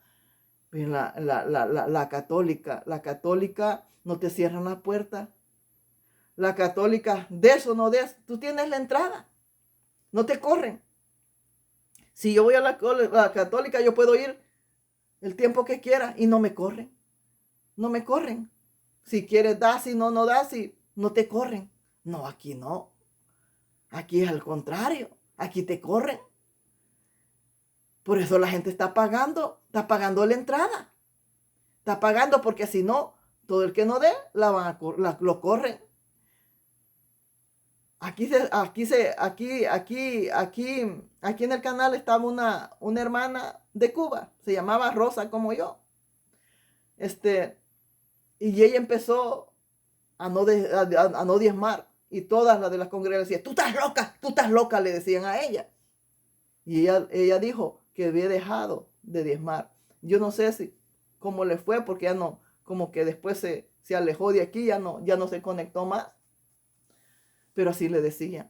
La católica no te cierran la puerta. La católica, des o no des, tú tienes la entrada. No te corren. Si yo voy a la católica, yo puedo ir el tiempo que quiera y no me corren. No me corren. Si quieres das, si no, no das, si no te corren. No, aquí no. Aquí es al contrario. Aquí te corren. Por eso la gente está pagando la entrada. Está pagando porque si no, todo el que no dé, lo corren. Aquí en el canal estaba una hermana de Cuba, se llamaba Rosa como yo. Y ella empezó a no diezmar. Y todas las de las congregaciones decían, tú estás loca, le decían a ella. Y ella dijo que había dejado de diezmar. Yo no sé cómo le fue, porque ya no, como que después se alejó de aquí, ya no se conectó más. Pero así le decían,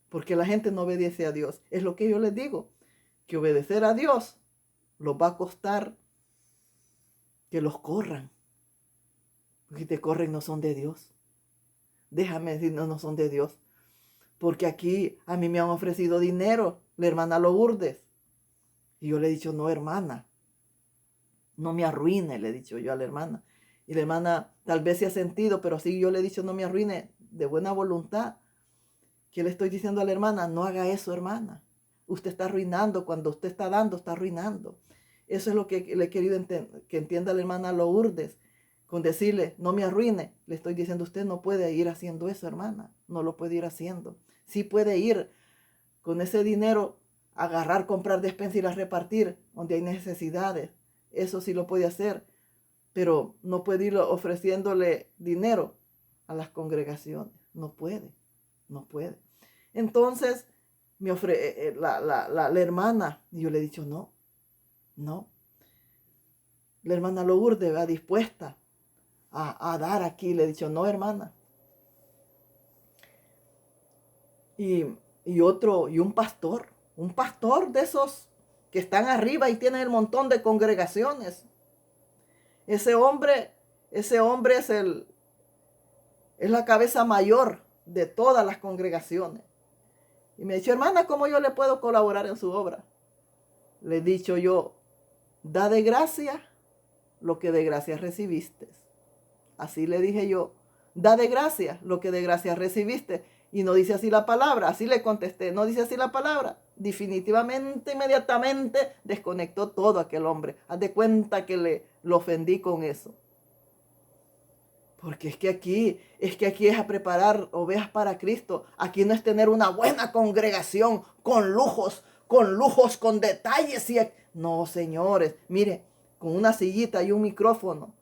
porque la gente no obedece a Dios. Es lo que yo les digo, que obedecer a Dios los va a costar que los corran. Porque si te corren no son de Dios. Déjame decir, no son de Dios. Porque aquí a mí me han ofrecido dinero, la hermana Lourdes. Y yo le he dicho, no, hermana, no me arruine, le he dicho yo a la hermana. Y la hermana tal vez se ha sentido, pero sí yo le he dicho, no me arruine, de buena voluntad. ¿Qué le estoy diciendo a la hermana? No haga eso, hermana. Usted está arruinando, cuando usted está dando, está arruinando. Eso es lo que le he querido que entienda la hermana Lourdes. Con decirle, no me arruine, le estoy diciendo, usted no puede ir haciendo eso, hermana. No lo puede ir haciendo. Sí puede ir con ese dinero, agarrar, comprar despensa y las repartir donde hay necesidades. Eso sí lo puede hacer. Pero no puede ir ofreciéndole dinero a las congregaciones. No puede. No puede. Entonces, la hermana, y yo le he dicho, no. La hermana Lourdes va dispuesta a dar aquí. Le he dicho, no, hermana. Y un pastor de esos que están arriba y tienen el montón de congregaciones. Ese hombre es la cabeza mayor de todas las congregaciones. Y me ha dicho, hermana, ¿cómo yo le puedo colaborar en su obra? Le he dicho yo, da de gracia lo que de gracia recibiste. Así le dije yo, da de gracia lo que de gracia recibiste. Y no dice así la palabra, así le contesté, no dice así la palabra. Definitivamente, inmediatamente desconectó todo aquel hombre. Haz de cuenta que lo ofendí con eso. Porque es que aquí es a preparar ovejas para Cristo. Aquí no es tener una buena congregación con lujos, con detalles. No, señores, mire, con una sillita y un micrófono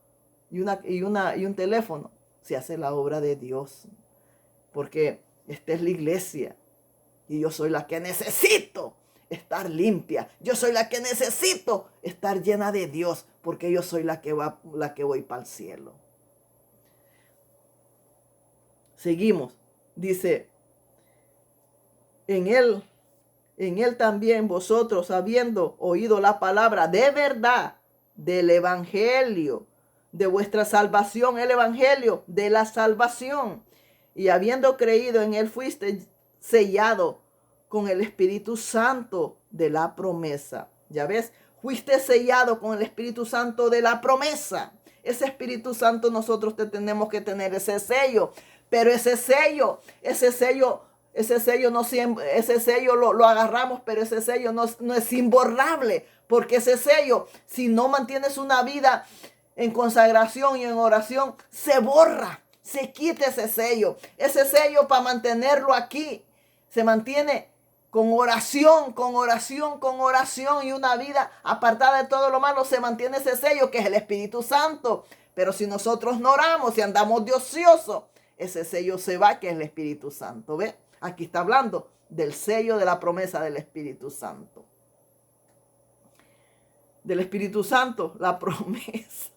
y un teléfono se hace la obra de Dios. Porque esta es la iglesia y yo soy la que necesito estar limpia. Yo soy la que necesito estar llena de Dios, porque yo soy la que voy para el cielo. Seguimos. Dice, en él también vosotros, habiendo oído la palabra de verdad del evangelio, de vuestra salvación, el evangelio de la salvación, y habiendo creído en él, fuiste sellado con el Espíritu Santo de la promesa. Ya ves, fuiste sellado con el Espíritu Santo de la promesa. Ese Espíritu Santo nosotros tenemos que tener ese sello. Pero ese sello lo agarramos, pero ese sello no es imborrable, porque ese sello, si no mantienes una vida en consagración y en oración, se borra, se quita ese sello. Ese sello, para mantenerlo aquí, se mantiene con oración, y una vida apartada de todo lo malo, se mantiene ese sello que es el Espíritu Santo. Pero si nosotros no oramos y andamos de ocioso, ese sello se va, que es el Espíritu Santo. ¿Ve? Aquí está hablando del sello de la promesa del Espíritu Santo. Del Espíritu Santo, la promesa.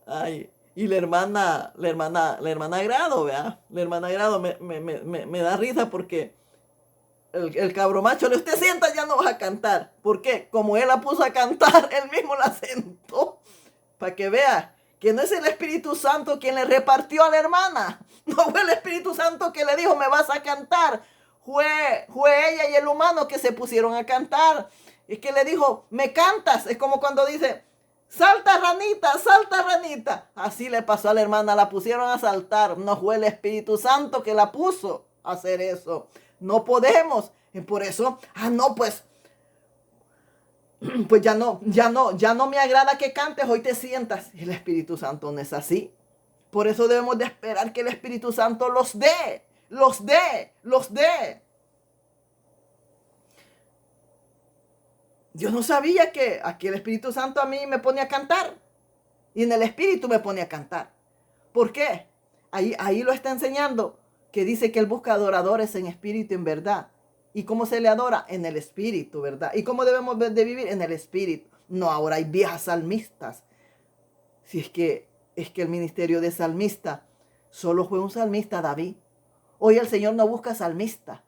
Ay, y la hermana Grado, ¿verdad? La hermana Grado me da risa porque el cabro macho le, usted sienta, ya no vas a cantar. ¿Por qué? Como él la puso a cantar, él mismo la sentó. Para que vea que no es el Espíritu Santo quien le repartió a la hermana. No fue el Espíritu Santo que le dijo, me vas a cantar. Fue ella y el humano que se pusieron a cantar. Es que le dijo, me cantas. Es como cuando dice, salta ranita, salta ranita. Así le pasó a la hermana, la pusieron a saltar. No fue el Espíritu Santo que la puso a hacer eso. No podemos. Y por eso, pues ya no me agrada que cantes, hoy te sientas. El Espíritu Santo no es así. Por eso debemos de esperar que el Espíritu Santo los dé. Yo no sabía que aquí el Espíritu Santo a mí me pone a cantar. Y en el Espíritu me pone a cantar. ¿Por qué? Ahí lo está enseñando, que dice que él busca adoradores en espíritu y en verdad. ¿Y cómo se le adora? En el Espíritu, ¿verdad? ¿Y cómo debemos de vivir? En el Espíritu. No, ahora hay viejas salmistas. Si es que el ministerio de salmista solo fue un salmista, David. Hoy el Señor no busca salmista.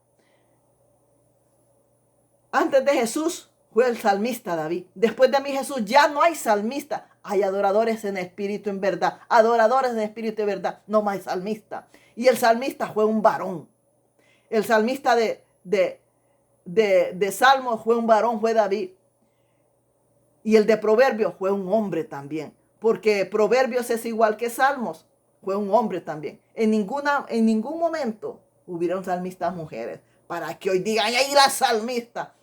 Antes de Jesús fue el salmista David. Después de mí Jesús ya no hay salmista. Hay adoradores en espíritu en verdad. Adoradores en espíritu en verdad. No más salmista. Y el salmista fue un varón. El salmista de de Salmos fue un varón, fue David. Y el de Proverbios fue un hombre también. Porque Proverbios es igual que Salmos. Fue un hombre también. En ningún momento hubieron salmistas mujeres. Para que hoy digan, ahí la salmista.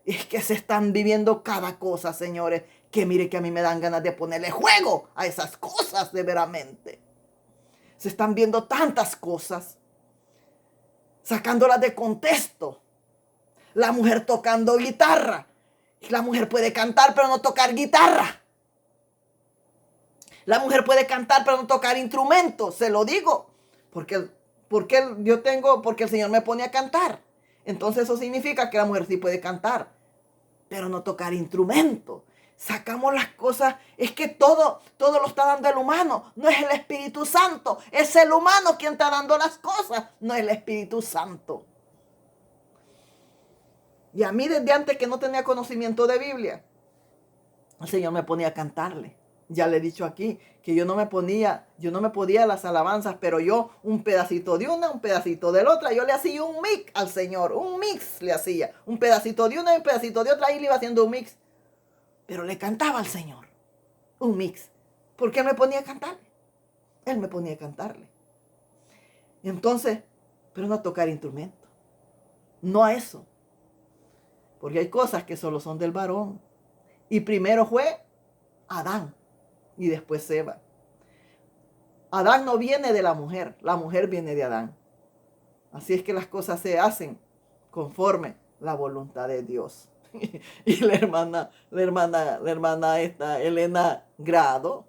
Es que se están viviendo cada cosa, señores. Que mire que a mí me dan ganas de ponerle juego a esas cosas de veramente. Se están viendo tantas cosas. Sacándolas de contexto. La mujer tocando guitarra. La mujer puede cantar pero no tocar guitarra. La mujer puede cantar pero no tocar instrumentos. Se lo digo. Porque el Señor me pone a cantar. Entonces eso significa que la mujer sí puede cantar, pero no tocar instrumentos. Sacamos las cosas. Es que todo lo está dando el humano. No es el Espíritu Santo. Es el humano quien está dando las cosas. No es el Espíritu Santo. Y a mí desde antes que no tenía conocimiento de Biblia, el Señor me ponía a cantarle. Ya le he dicho aquí que yo no me podía las alabanzas, pero yo un pedacito de una, un pedacito de la otra, yo le hacía un mix al Señor, un mix le hacía, un pedacito de una y un pedacito de otra, y le iba haciendo un mix. Pero le cantaba al Señor, un mix. ¿Por qué me ponía a cantarle? Él me ponía a cantarle. Entonces, pero no a tocar instrumentos, no a eso. Porque hay cosas que solo son del varón. Y primero fue Adán y después Eva. Adán no viene de la mujer viene de Adán. Así es que las cosas se hacen conforme la voluntad de Dios. Y la hermana esta, Elena Grado,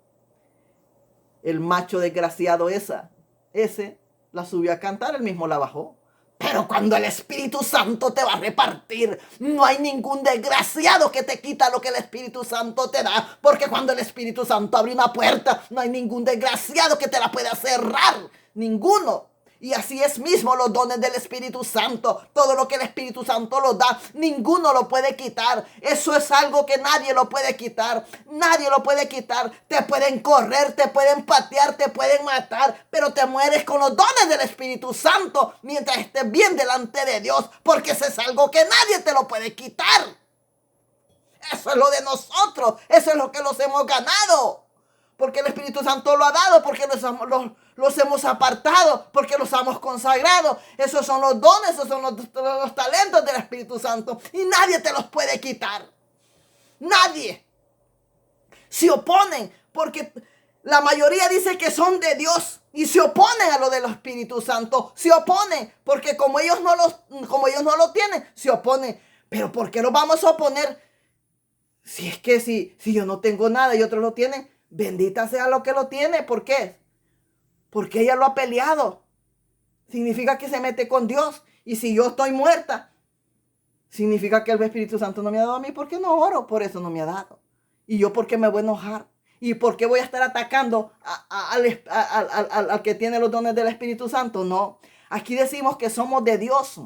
el macho desgraciado ese la subió a cantar, él mismo la bajó. Pero cuando el Espíritu Santo te va a repartir, no hay ningún desgraciado que te quita lo que el Espíritu Santo te da. Porque cuando el Espíritu Santo abre una puerta, no hay ningún desgraciado que te la pueda cerrar. Ninguno. Y así es mismo los dones del Espíritu Santo. Todo lo que el Espíritu Santo los da, ninguno lo puede quitar. Eso es algo que nadie lo puede quitar. Nadie lo puede quitar. Te pueden correr, te pueden patear, te pueden matar, pero te mueres con los dones del Espíritu Santo mientras estés bien delante de Dios, porque eso es algo que nadie te lo puede quitar. Eso es lo de nosotros. Eso es lo que los hemos ganado. Porque el Espíritu Santo lo ha dado, porque los hemos apartado, porque los hemos consagrado. Esos son los dones, esos son los talentos del Espíritu Santo. Y nadie te los puede quitar. Nadie. Se oponen, porque la mayoría dice que son de Dios. Y se oponen a lo del Espíritu Santo. Se oponen, porque como ellos no lo tienen, se oponen. Pero ¿por qué lo vamos a oponer? Si es que si yo no tengo nada y otros lo tienen, bendita sea lo que lo tiene. ¿Por qué? Porque ella lo ha peleado. Significa que se mete con Dios. Y si yo estoy muerta, significa que el Espíritu Santo no me ha dado a mí. ¿Por qué no oro? Por eso no me ha dado. ¿Y yo por qué me voy a enojar? ¿Y por qué voy a estar atacando al que tiene los dones del Espíritu Santo? No. Aquí decimos que somos de Dios.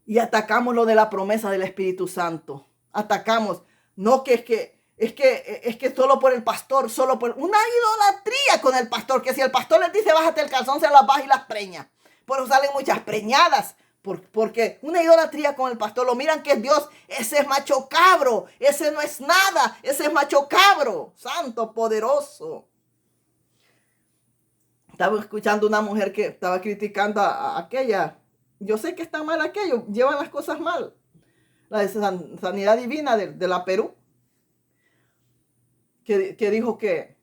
Y atacamos lo de la promesa del Espíritu Santo. Atacamos. No que es que solo por el pastor, solo por una idolatría con el pastor, que si el pastor les dice bájate el calzón, se las baja y las preña. Por eso salen muchas preñadas, porque una idolatría con el pastor, lo miran que es Dios, ese es macho cabro, ese no es nada, ese es macho cabro, santo, poderoso. Estaba escuchando una mujer que estaba criticando a aquella, yo sé que está mal aquello, llevan las cosas mal, la de Sanidad Divina de la Perú. Que dijo que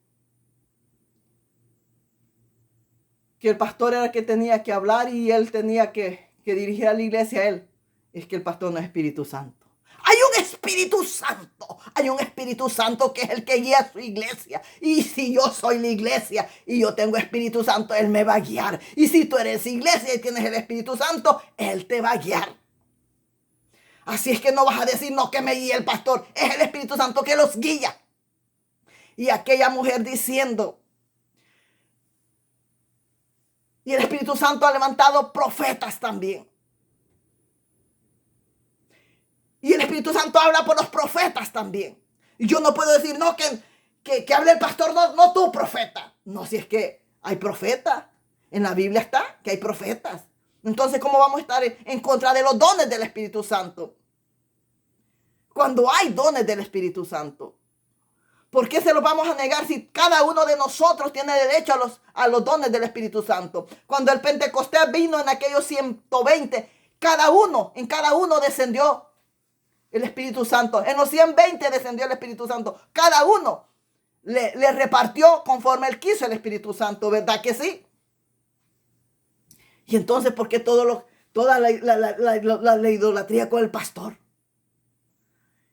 el pastor era el que tenía que hablar y él tenía que dirigir a la iglesia a él. Es que el pastor no es Espíritu Santo. Hay un Espíritu Santo que es el que guía a su iglesia. Y si yo soy la iglesia y yo tengo Espíritu Santo, Él me va a guiar. Y si tú eres iglesia y tienes el Espíritu Santo, Él te va a guiar. Así es que no vas a decir no que me guíe el pastor. Es el Espíritu Santo que los guía. Y aquella mujer diciendo, y el Espíritu Santo ha levantado profetas también. Y el Espíritu Santo habla por los profetas también. Y yo no puedo decir, no, que hable el pastor, no tú, profeta. No, si es que hay profetas. En la Biblia está que hay profetas. Entonces, ¿cómo vamos a estar en contra de los dones del Espíritu Santo? Cuando hay dones del Espíritu Santo. ¿Por qué se los vamos a negar si cada uno de nosotros tiene derecho a los dones del Espíritu Santo? Cuando el Pentecostés vino en aquellos 120, en cada uno descendió el Espíritu Santo. En los 120 descendió el Espíritu Santo. Cada uno le repartió conforme él quiso el Espíritu Santo, ¿verdad que sí? Y entonces, ¿por qué toda la idolatría con el pastor?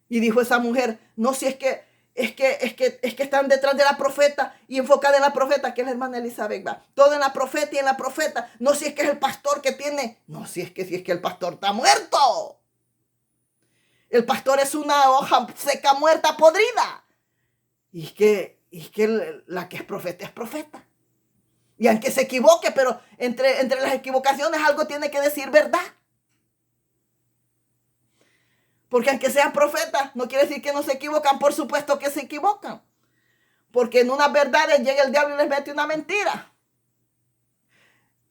Y dijo esa mujer, no, si es que están detrás de la profeta y enfocada en la profeta, que es la hermana Elizabeth, va. Todo en la profeta y en la profeta. No, si es que es el pastor que tiene. No, si es que el pastor está muerto. El pastor es una hoja seca, muerta, podrida. Y es que la que es profeta. Y aunque se equivoque, pero entre las equivocaciones algo tiene que decir verdad. Porque aunque sean profetas, no quiere decir que no se equivocan. Por supuesto que se equivocan. Porque en unas verdades llega el diablo y les mete una mentira.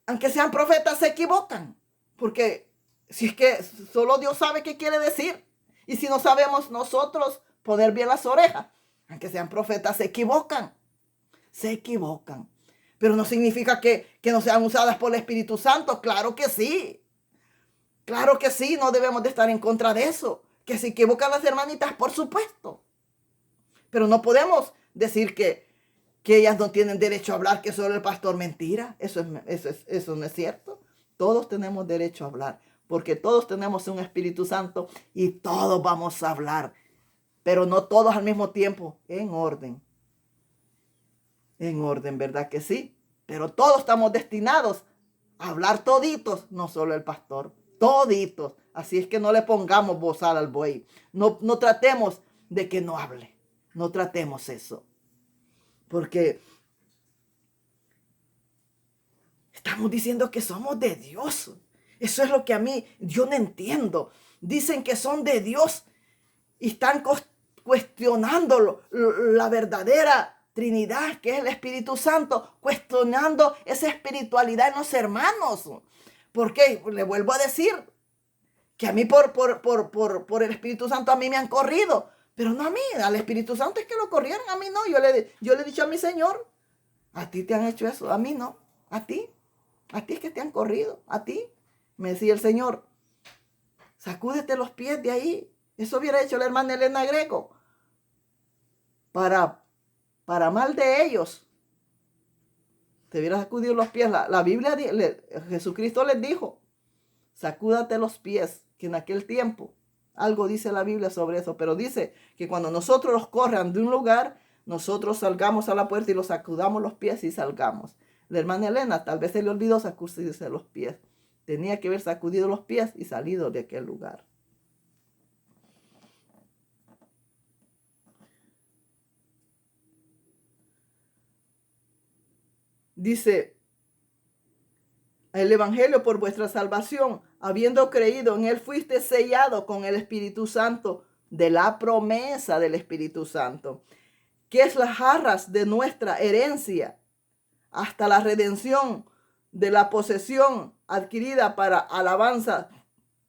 Aunque sean profetas, se equivocan. Porque si es que solo Dios sabe qué quiere decir. Y si no sabemos nosotros poner bien las orejas, aunque sean profetas, se equivocan. Se equivocan. Pero no significa que no sean usadas por el Espíritu Santo. Claro que sí. Claro que sí, no debemos de estar en contra de eso. Que se equivocan las hermanitas, por supuesto. Pero no podemos decir que ellas no tienen derecho a hablar, que solo el pastor mentira. Eso no es cierto. Todos tenemos derecho a hablar, porque todos tenemos un Espíritu Santo y todos vamos a hablar. Pero no todos al mismo tiempo, en orden. En orden, ¿verdad que sí? Pero todos estamos destinados a hablar toditos, no solo el pastor. Toditos. Así es que no le pongamos bozal al buey. No tratemos de que no hable. No tratemos eso. Porque estamos diciendo que somos de Dios. Eso es lo que a mí, yo no entiendo. Dicen que son de Dios y están cuestionando la verdadera Trinidad, que es el Espíritu Santo, cuestionando esa espiritualidad en los hermanos. Porque le vuelvo a decir que a mí por el Espíritu Santo a mí me han corrido, pero no a mí, al Espíritu Santo es que lo corrieron, a mí no. Yo le he dicho a mi Señor, a ti te han hecho eso, a mí no, a ti es que te han corrido, a ti. Me decía el Señor, sacúdete los pies de ahí. Eso hubiera hecho la hermana Elena Greco para mal de ellos. Te hubiera sacudido los pies. La Biblia, Jesucristo les dijo, sacúdate los pies, que en aquel tiempo, algo dice la Biblia sobre eso, pero dice que cuando nosotros los corran de un lugar, nosotros salgamos a la puerta y los sacudamos los pies y salgamos. La hermana Elena tal vez se le olvidó sacudirse los pies. Tenía que haber sacudido los pies y salido de aquel lugar. Dice el Evangelio: por vuestra salvación, habiendo creído en él, fuiste sellado con el Espíritu Santo de la promesa del Espíritu Santo, que es las arras de nuestra herencia, hasta la redención de la posesión adquirida para alabanza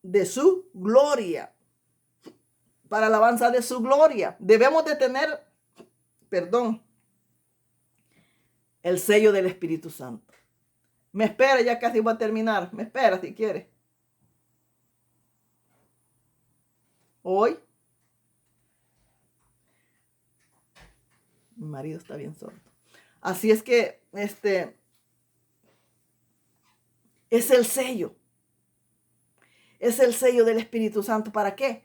de su gloria. Para alabanza de su gloria. Debemos de tener, el sello del Espíritu Santo. Me espera, ya casi voy a terminar. Me espera si quiere. Hoy, mi marido está bien sordo. Así es que es el sello. Es el sello del Espíritu Santo. ¿Para qué?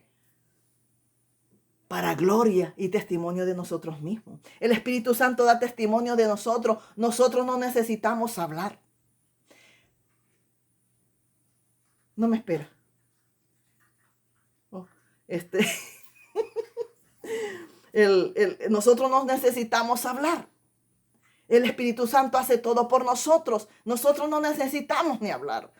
Para gloria y testimonio de nosotros mismos. El Espíritu Santo da testimonio de nosotros. Nosotros no necesitamos hablar. No me espera. Nosotros no necesitamos hablar. El Espíritu Santo hace todo por nosotros. Nosotros no necesitamos ni hablar.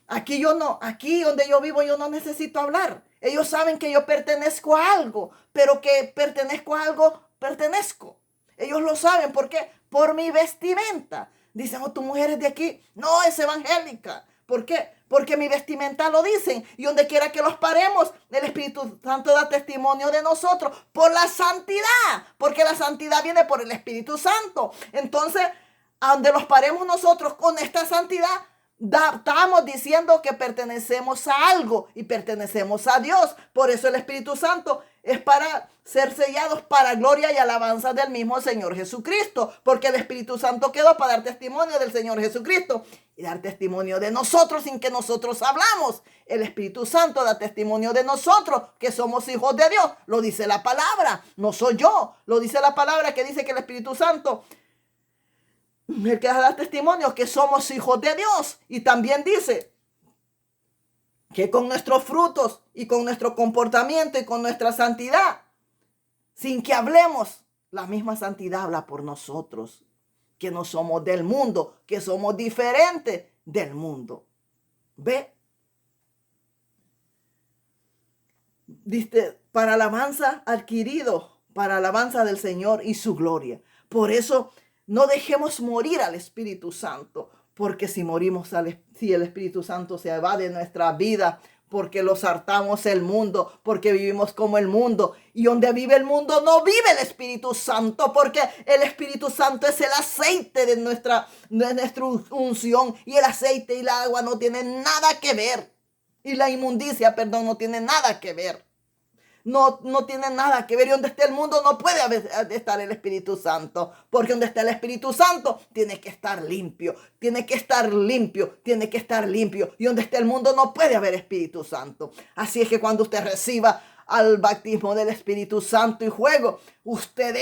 Aquí donde yo vivo, yo no necesito hablar. Ellos saben que yo pertenezco a algo, pero que pertenezco a algo, pertenezco. Ellos lo saben. ¿Por qué? Por mi vestimenta. Dicen, tu mujer es de aquí. No, es evangélica. ¿Por qué? porque mi vestimenta lo dicen. Y donde quiera que los paremos, el Espíritu Santo da testimonio de nosotros por la santidad, porque la santidad viene por el Espíritu Santo. Entonces, a donde los paremos nosotros con esta santidad, estamos diciendo que pertenecemos a algo y pertenecemos a Dios. Por eso el Espíritu Santo es para ser sellados para gloria y alabanza del mismo Señor Jesucristo, porque el Espíritu Santo quedó para dar testimonio del Señor Jesucristo y dar testimonio de nosotros sin que nosotros hablamos. El Espíritu Santo da testimonio de nosotros que somos hijos de Dios. Lo dice la palabra, no soy yo. Lo dice la palabra, que dice que el Espíritu Santo, el que da testimonio que somos hijos de Dios. Y también dice que con nuestros frutos y con nuestro comportamiento y con nuestra santidad, sin que hablemos, la misma santidad habla por nosotros, que no somos del mundo, que somos diferentes del mundo. ¿Ve? Dice, para alabanza adquirido, para alabanza del Señor y su gloria. Por eso no dejemos morir al Espíritu Santo, porque si morimos, si el Espíritu Santo se va de nuestra vida, porque los hartamos el mundo, porque vivimos como el mundo, y donde vive el mundo no vive el Espíritu Santo, porque el Espíritu Santo es el aceite de nuestra unción, y el aceite y el agua no tienen nada que ver, y la inmundicia, perdón, no tiene nada que ver. No tiene nada que ver. Y donde esté el mundo no puede estar el Espíritu Santo. Porque donde está el Espíritu Santo tiene que estar limpio. Tiene que estar limpio. Tiene que estar limpio. Y donde esté el mundo no puede haber Espíritu Santo. Así es que cuando usted reciba al bautismo del Espíritu Santo y fuego, usted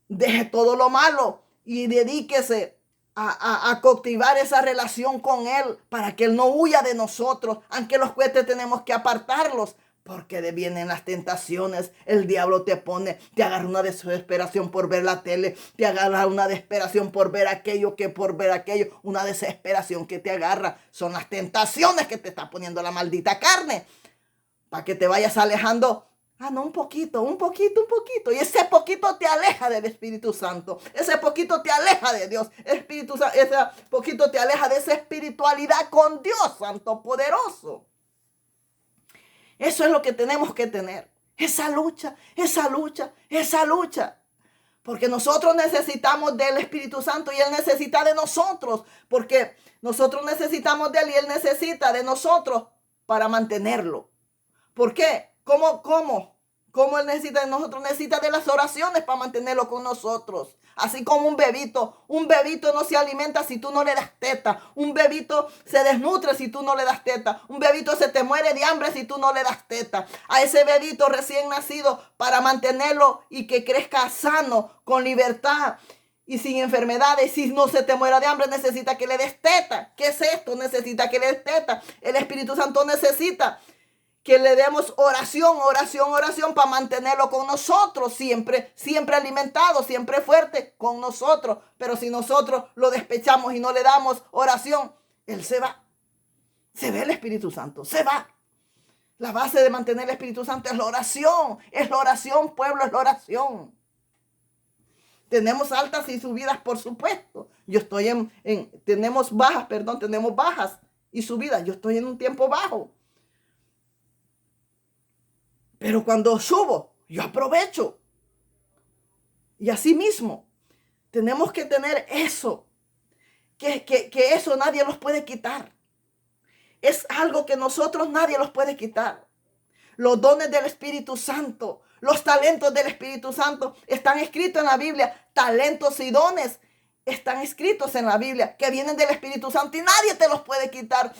deje todo lo malo y dedíquese a cultivar esa relación con Él, para que Él no huya de nosotros. Aunque los cueste, tenemos que apartarlos, porque vienen las tentaciones. El diablo te agarra una desesperación por ver la tele, te agarra una desesperación por ver aquello, una desesperación que te agarra. Son las tentaciones que te está poniendo la maldita carne, para que te vayas alejando. No, un poquito. Y ese poquito te aleja del Espíritu Santo. Ese poquito te aleja de Dios. Ese poquito te aleja de esa espiritualidad con Dios Santo Poderoso. Eso es lo que tenemos que tener. Esa lucha. Porque nosotros necesitamos del Espíritu Santo y Él necesita de nosotros. Porque nosotros necesitamos de Él y Él necesita de nosotros para mantenerlo. ¿Por qué? ¿Cómo Él necesita de nosotros? Necesita de las oraciones para mantenerlo con nosotros. Así como un bebito no se alimenta si tú no le das teta. Un bebito se desnutre si tú no le das teta. Un bebito se te muere de hambre si tú no le das teta. A ese bebito recién nacido, para mantenerlo y que crezca sano, con libertad y sin enfermedades, si no se te muera de hambre, necesita que le des teta. ¿Qué es esto? Necesita que le des teta. El Espíritu Santo necesita que le demos oración para mantenerlo con nosotros, siempre alimentado, siempre fuerte con nosotros. Pero si nosotros lo despechamos y no le damos oración, Él se va. Se ve el Espíritu Santo, se va. La base de mantener el Espíritu Santo es la oración, pueblo, es la oración. Tenemos altas y subidas, por supuesto. Tenemos bajas y subidas. Yo estoy en un tiempo bajo. Pero cuando subo, yo aprovecho. Y así mismo, tenemos que tener eso. Que eso nadie los puede quitar. Es algo que nosotros nadie los puede quitar. Los dones del Espíritu Santo, los talentos del Espíritu Santo están escritos en la Biblia. Talentos y dones están escritos en la Biblia, que vienen del Espíritu Santo y nadie te los puede quitar.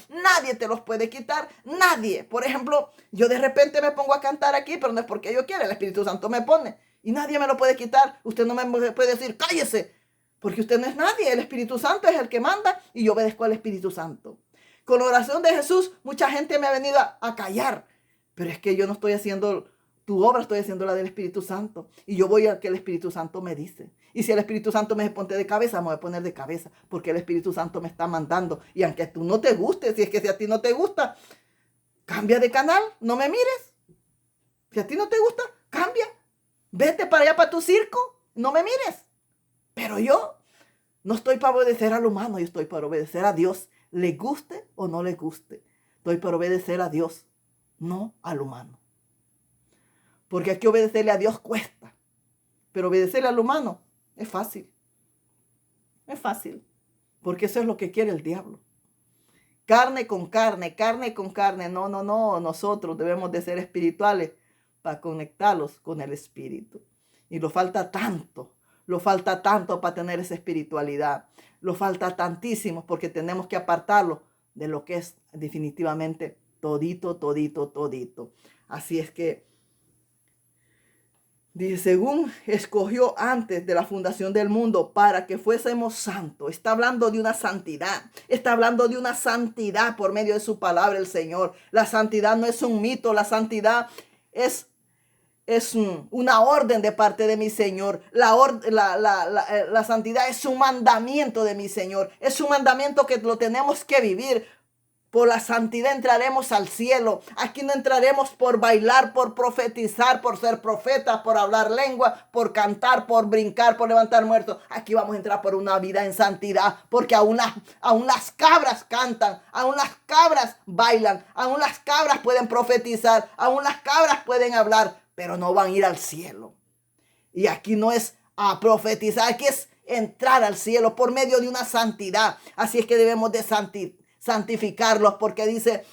Nadie. Por ejemplo, yo de repente me pongo a cantar aquí, pero no es porque yo quiera, el Espíritu Santo me pone y nadie me lo puede quitar. Usted no me puede decir, cállese, porque usted no es nadie. El Espíritu Santo es el que manda y yo obedezco al Espíritu Santo. Con la oración de Jesús, mucha gente me ha venido a callar, pero es que yo no estoy haciendo tu obra, estoy haciendo la del Espíritu Santo. Y yo voy a que el Espíritu Santo me dice. Y si el Espíritu Santo me pone de cabeza, me voy a poner de cabeza. Porque el Espíritu Santo me está mandando. Y aunque tú no te guste, si a ti no te gusta, cambia de canal, no me mires. Si a ti no te gusta, cambia. Vete para allá, para tu circo, no me mires. Pero yo no estoy para obedecer al humano, yo estoy para obedecer a Dios. le guste o no le guste. Estoy por obedecer a Dios, no al humano. Porque aquí obedecerle a Dios cuesta, pero obedecerle al humano es fácil. Es fácil, porque eso es lo que quiere el diablo. Carne con carne, carne con carne. No, no, no. Nosotros debemos de ser espirituales para conectarlos con el espíritu. Y lo falta tanto para tener esa espiritualidad. Lo falta tantísimo porque tenemos que apartarlo de lo que es definitivamente todito, todito, todito. Así es que dice, según escogió antes de la fundación del mundo para que fuésemos santos. Está hablando de una santidad. Está hablando de una santidad por medio de su palabra el Señor. La santidad no es un mito. La santidad es una orden de parte de mi Señor. La santidad es un mandamiento de mi Señor. Es un mandamiento que lo tenemos que vivir. Por la santidad entraremos al cielo. Aquí no entraremos por bailar, por profetizar, por ser profetas, por hablar lengua, por cantar, por brincar, por levantar muertos. Aquí vamos a entrar por una vida en santidad. Porque aún las cabras cantan, aún las cabras bailan, aún las cabras pueden profetizar, aún las cabras pueden hablar, pero no van a ir al cielo. Y aquí no es a profetizar, aquí es entrar al cielo por medio de una santidad. Así es que debemos de santificarlos, porque dice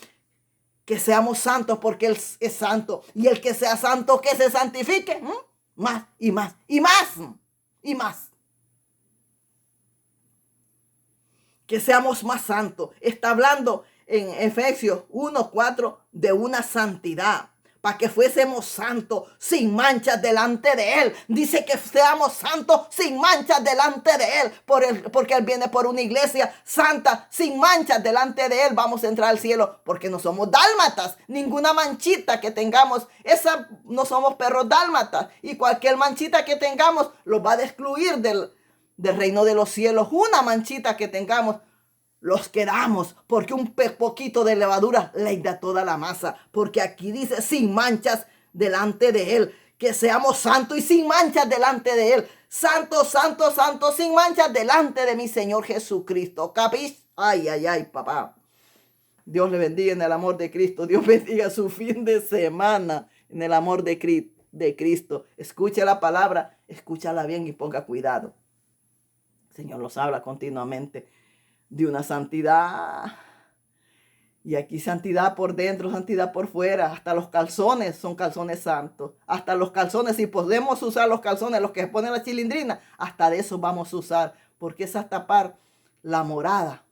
que seamos santos porque Él es santo. Y el que sea santo, que se santifique más y más y más y más. Que seamos más santos. Está hablando en Efesios 1:4 de una santidad. Para que fuésemos santos, sin manchas delante de Él. Dice que seamos santos sin manchas delante de Él. Porque Él viene por una iglesia santa, sin manchas delante de Él. Vamos a entrar al cielo porque no somos dálmatas. Ninguna manchita que tengamos, esa no somos perros dálmatas. Y cualquier manchita que tengamos los va a excluir del reino de los cielos. Una manchita que tengamos, los quedamos, porque un poquito de levadura le da toda la masa. Porque aquí dice sin manchas delante de Él. Que seamos santos y sin manchas delante de Él. Santo, santo, santo, sin manchas delante de mi Señor Jesucristo. ¿Capis? Ay, ay, ay, papá. Dios le bendiga en el amor de Cristo. Dios bendiga su fin de semana en el amor de Cristo. Escuche la palabra, escúchala bien y ponga cuidado. El Señor los habla continuamente de una santidad. Y aquí santidad por dentro, santidad por fuera. Hasta los calzones son calzones santos. Hasta los calzones, si podemos usar los calzones, los que se ponen la chilindrina, hasta de eso vamos a usar. Porque es a tapar la morada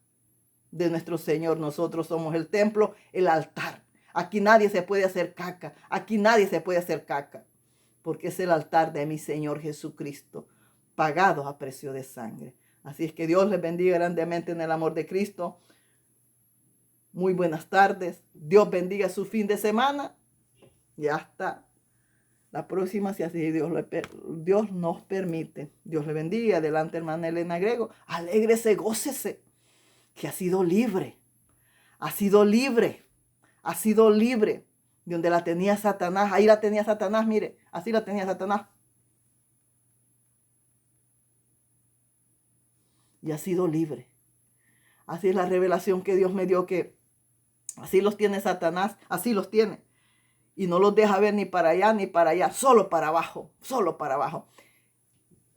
de nuestro Señor. Nosotros somos el templo, el altar. Aquí nadie se puede hacer caca. Aquí nadie se puede hacer caca. Porque es el altar de mi Señor Jesucristo, pagado a precio de sangre. Así es que Dios les bendiga grandemente en el amor de Cristo. Muy buenas tardes. Dios bendiga su fin de semana. Y hasta la próxima, si así Dios nos permite. Dios le bendiga. Adelante, hermana Elena Grego. Alégrese, gócese. Que ha sido libre. Ha sido libre. Ha sido libre. De donde la tenía Satanás. Ahí la tenía Satanás, mire. Así la tenía Satanás. Y ha sido libre. Así es la revelación que Dios me dio, que así los tiene Satanás, así los tiene. Y no los deja ver ni para allá ni para allá, solo para abajo, solo para abajo.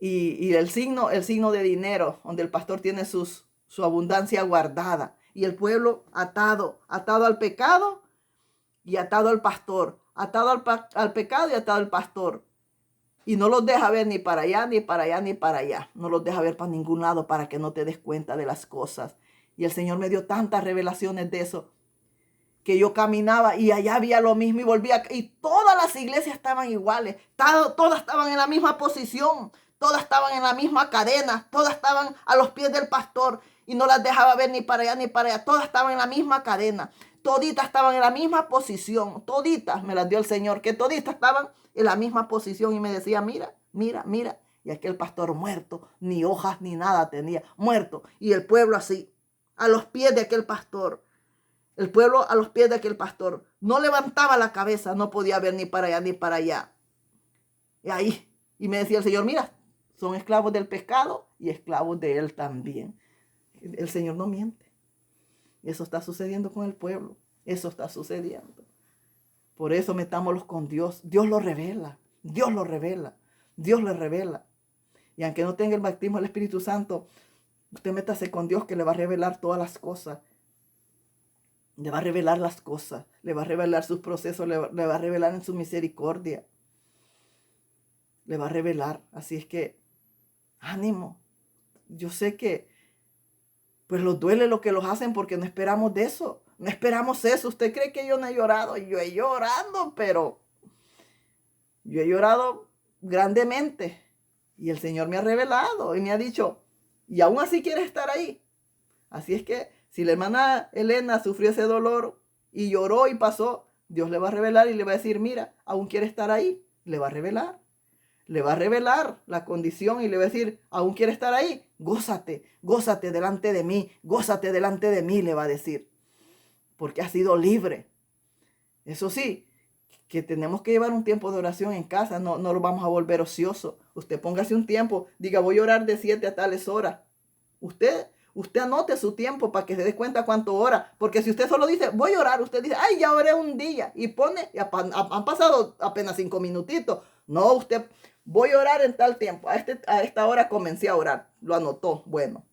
Y el signo de dinero, donde el pastor tiene su abundancia guardada. Y el pueblo atado al pecado y atado al pastor. Atado al pecado y atado al pastor. Y no los deja ver ni para allá, ni para allá, ni para allá. No los deja ver para ningún lado para que no te des cuenta de las cosas. Y el Señor me dio tantas revelaciones de eso, que yo caminaba y allá había lo mismo y volvía. Y todas las iglesias estaban iguales. Todas estaban en la misma posición. Todas estaban en la misma cadena. Todas estaban a los pies del pastor. Y no las dejaba ver ni para allá, ni para allá. Todas estaban en la misma cadena. Toditas estaban en la misma posición. Toditas me las dio el Señor. Que toditas estaban en la misma posición. Y me decía, mira, mira, mira. Y aquel pastor muerto. Ni hojas ni nada tenía. Muerto. Y el pueblo así. A los pies de aquel pastor. El pueblo a los pies de aquel pastor. No levantaba la cabeza. No podía ver ni para allá ni para allá. Y ahí. Y me decía el Señor, mira. Son esclavos del pecado y esclavos de Él también. El Señor no miente. Eso está sucediendo con el pueblo. Eso está sucediendo. Por eso metámoslos con Dios. Dios lo revela. Dios lo revela. Dios le revela. Y aunque no tenga el bautismo del Espíritu Santo, usted métase con Dios que le va a revelar todas las cosas. Le va a revelar las cosas. Le va a revelar sus procesos. Le va a revelar en su misericordia. Le va a revelar. Así es que, ánimo. Yo sé que, pues los duele lo que los hacen porque no esperamos de eso. No esperamos eso. ¿Usted cree que yo no he llorado? Yo he llorado, pero yo he llorado grandemente. Y el Señor me ha revelado y me ha dicho, y aún así quieres estar ahí. Así es que si la hermana Elena sufrió ese dolor y lloró y pasó, Dios le va a revelar y le va a decir, mira, aún quiere estar ahí. Le va a revelar. Le va a revelar la condición y le va a decir, aún quiere estar ahí. Gózate, gózate delante de mí. Gózate delante de mí, le va a decir. Porque has sido libre. Eso sí, que tenemos que llevar un tiempo de oración en casa, no lo vamos a volver ocioso. Usted póngase un tiempo, diga voy a orar de 7 a tales horas. Usted anote su tiempo para que se dé cuenta cuánto ora, porque si usted solo dice voy a orar, usted dice, ay, ya oré un día y pone, han pasado apenas 5 minutitos. No, usted, voy a orar en tal tiempo, a esta hora comencé a orar, lo anotó, bueno,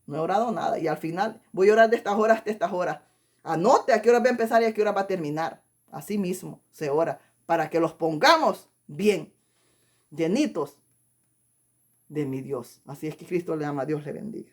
no he orado nada y al final voy a orar de estas horas hasta estas horas. Anote a qué hora va a empezar y a qué hora va a terminar. Así mismo se ora para que los pongamos bien, llenitos de mi Dios. Así es que Cristo le ama, Dios le bendiga.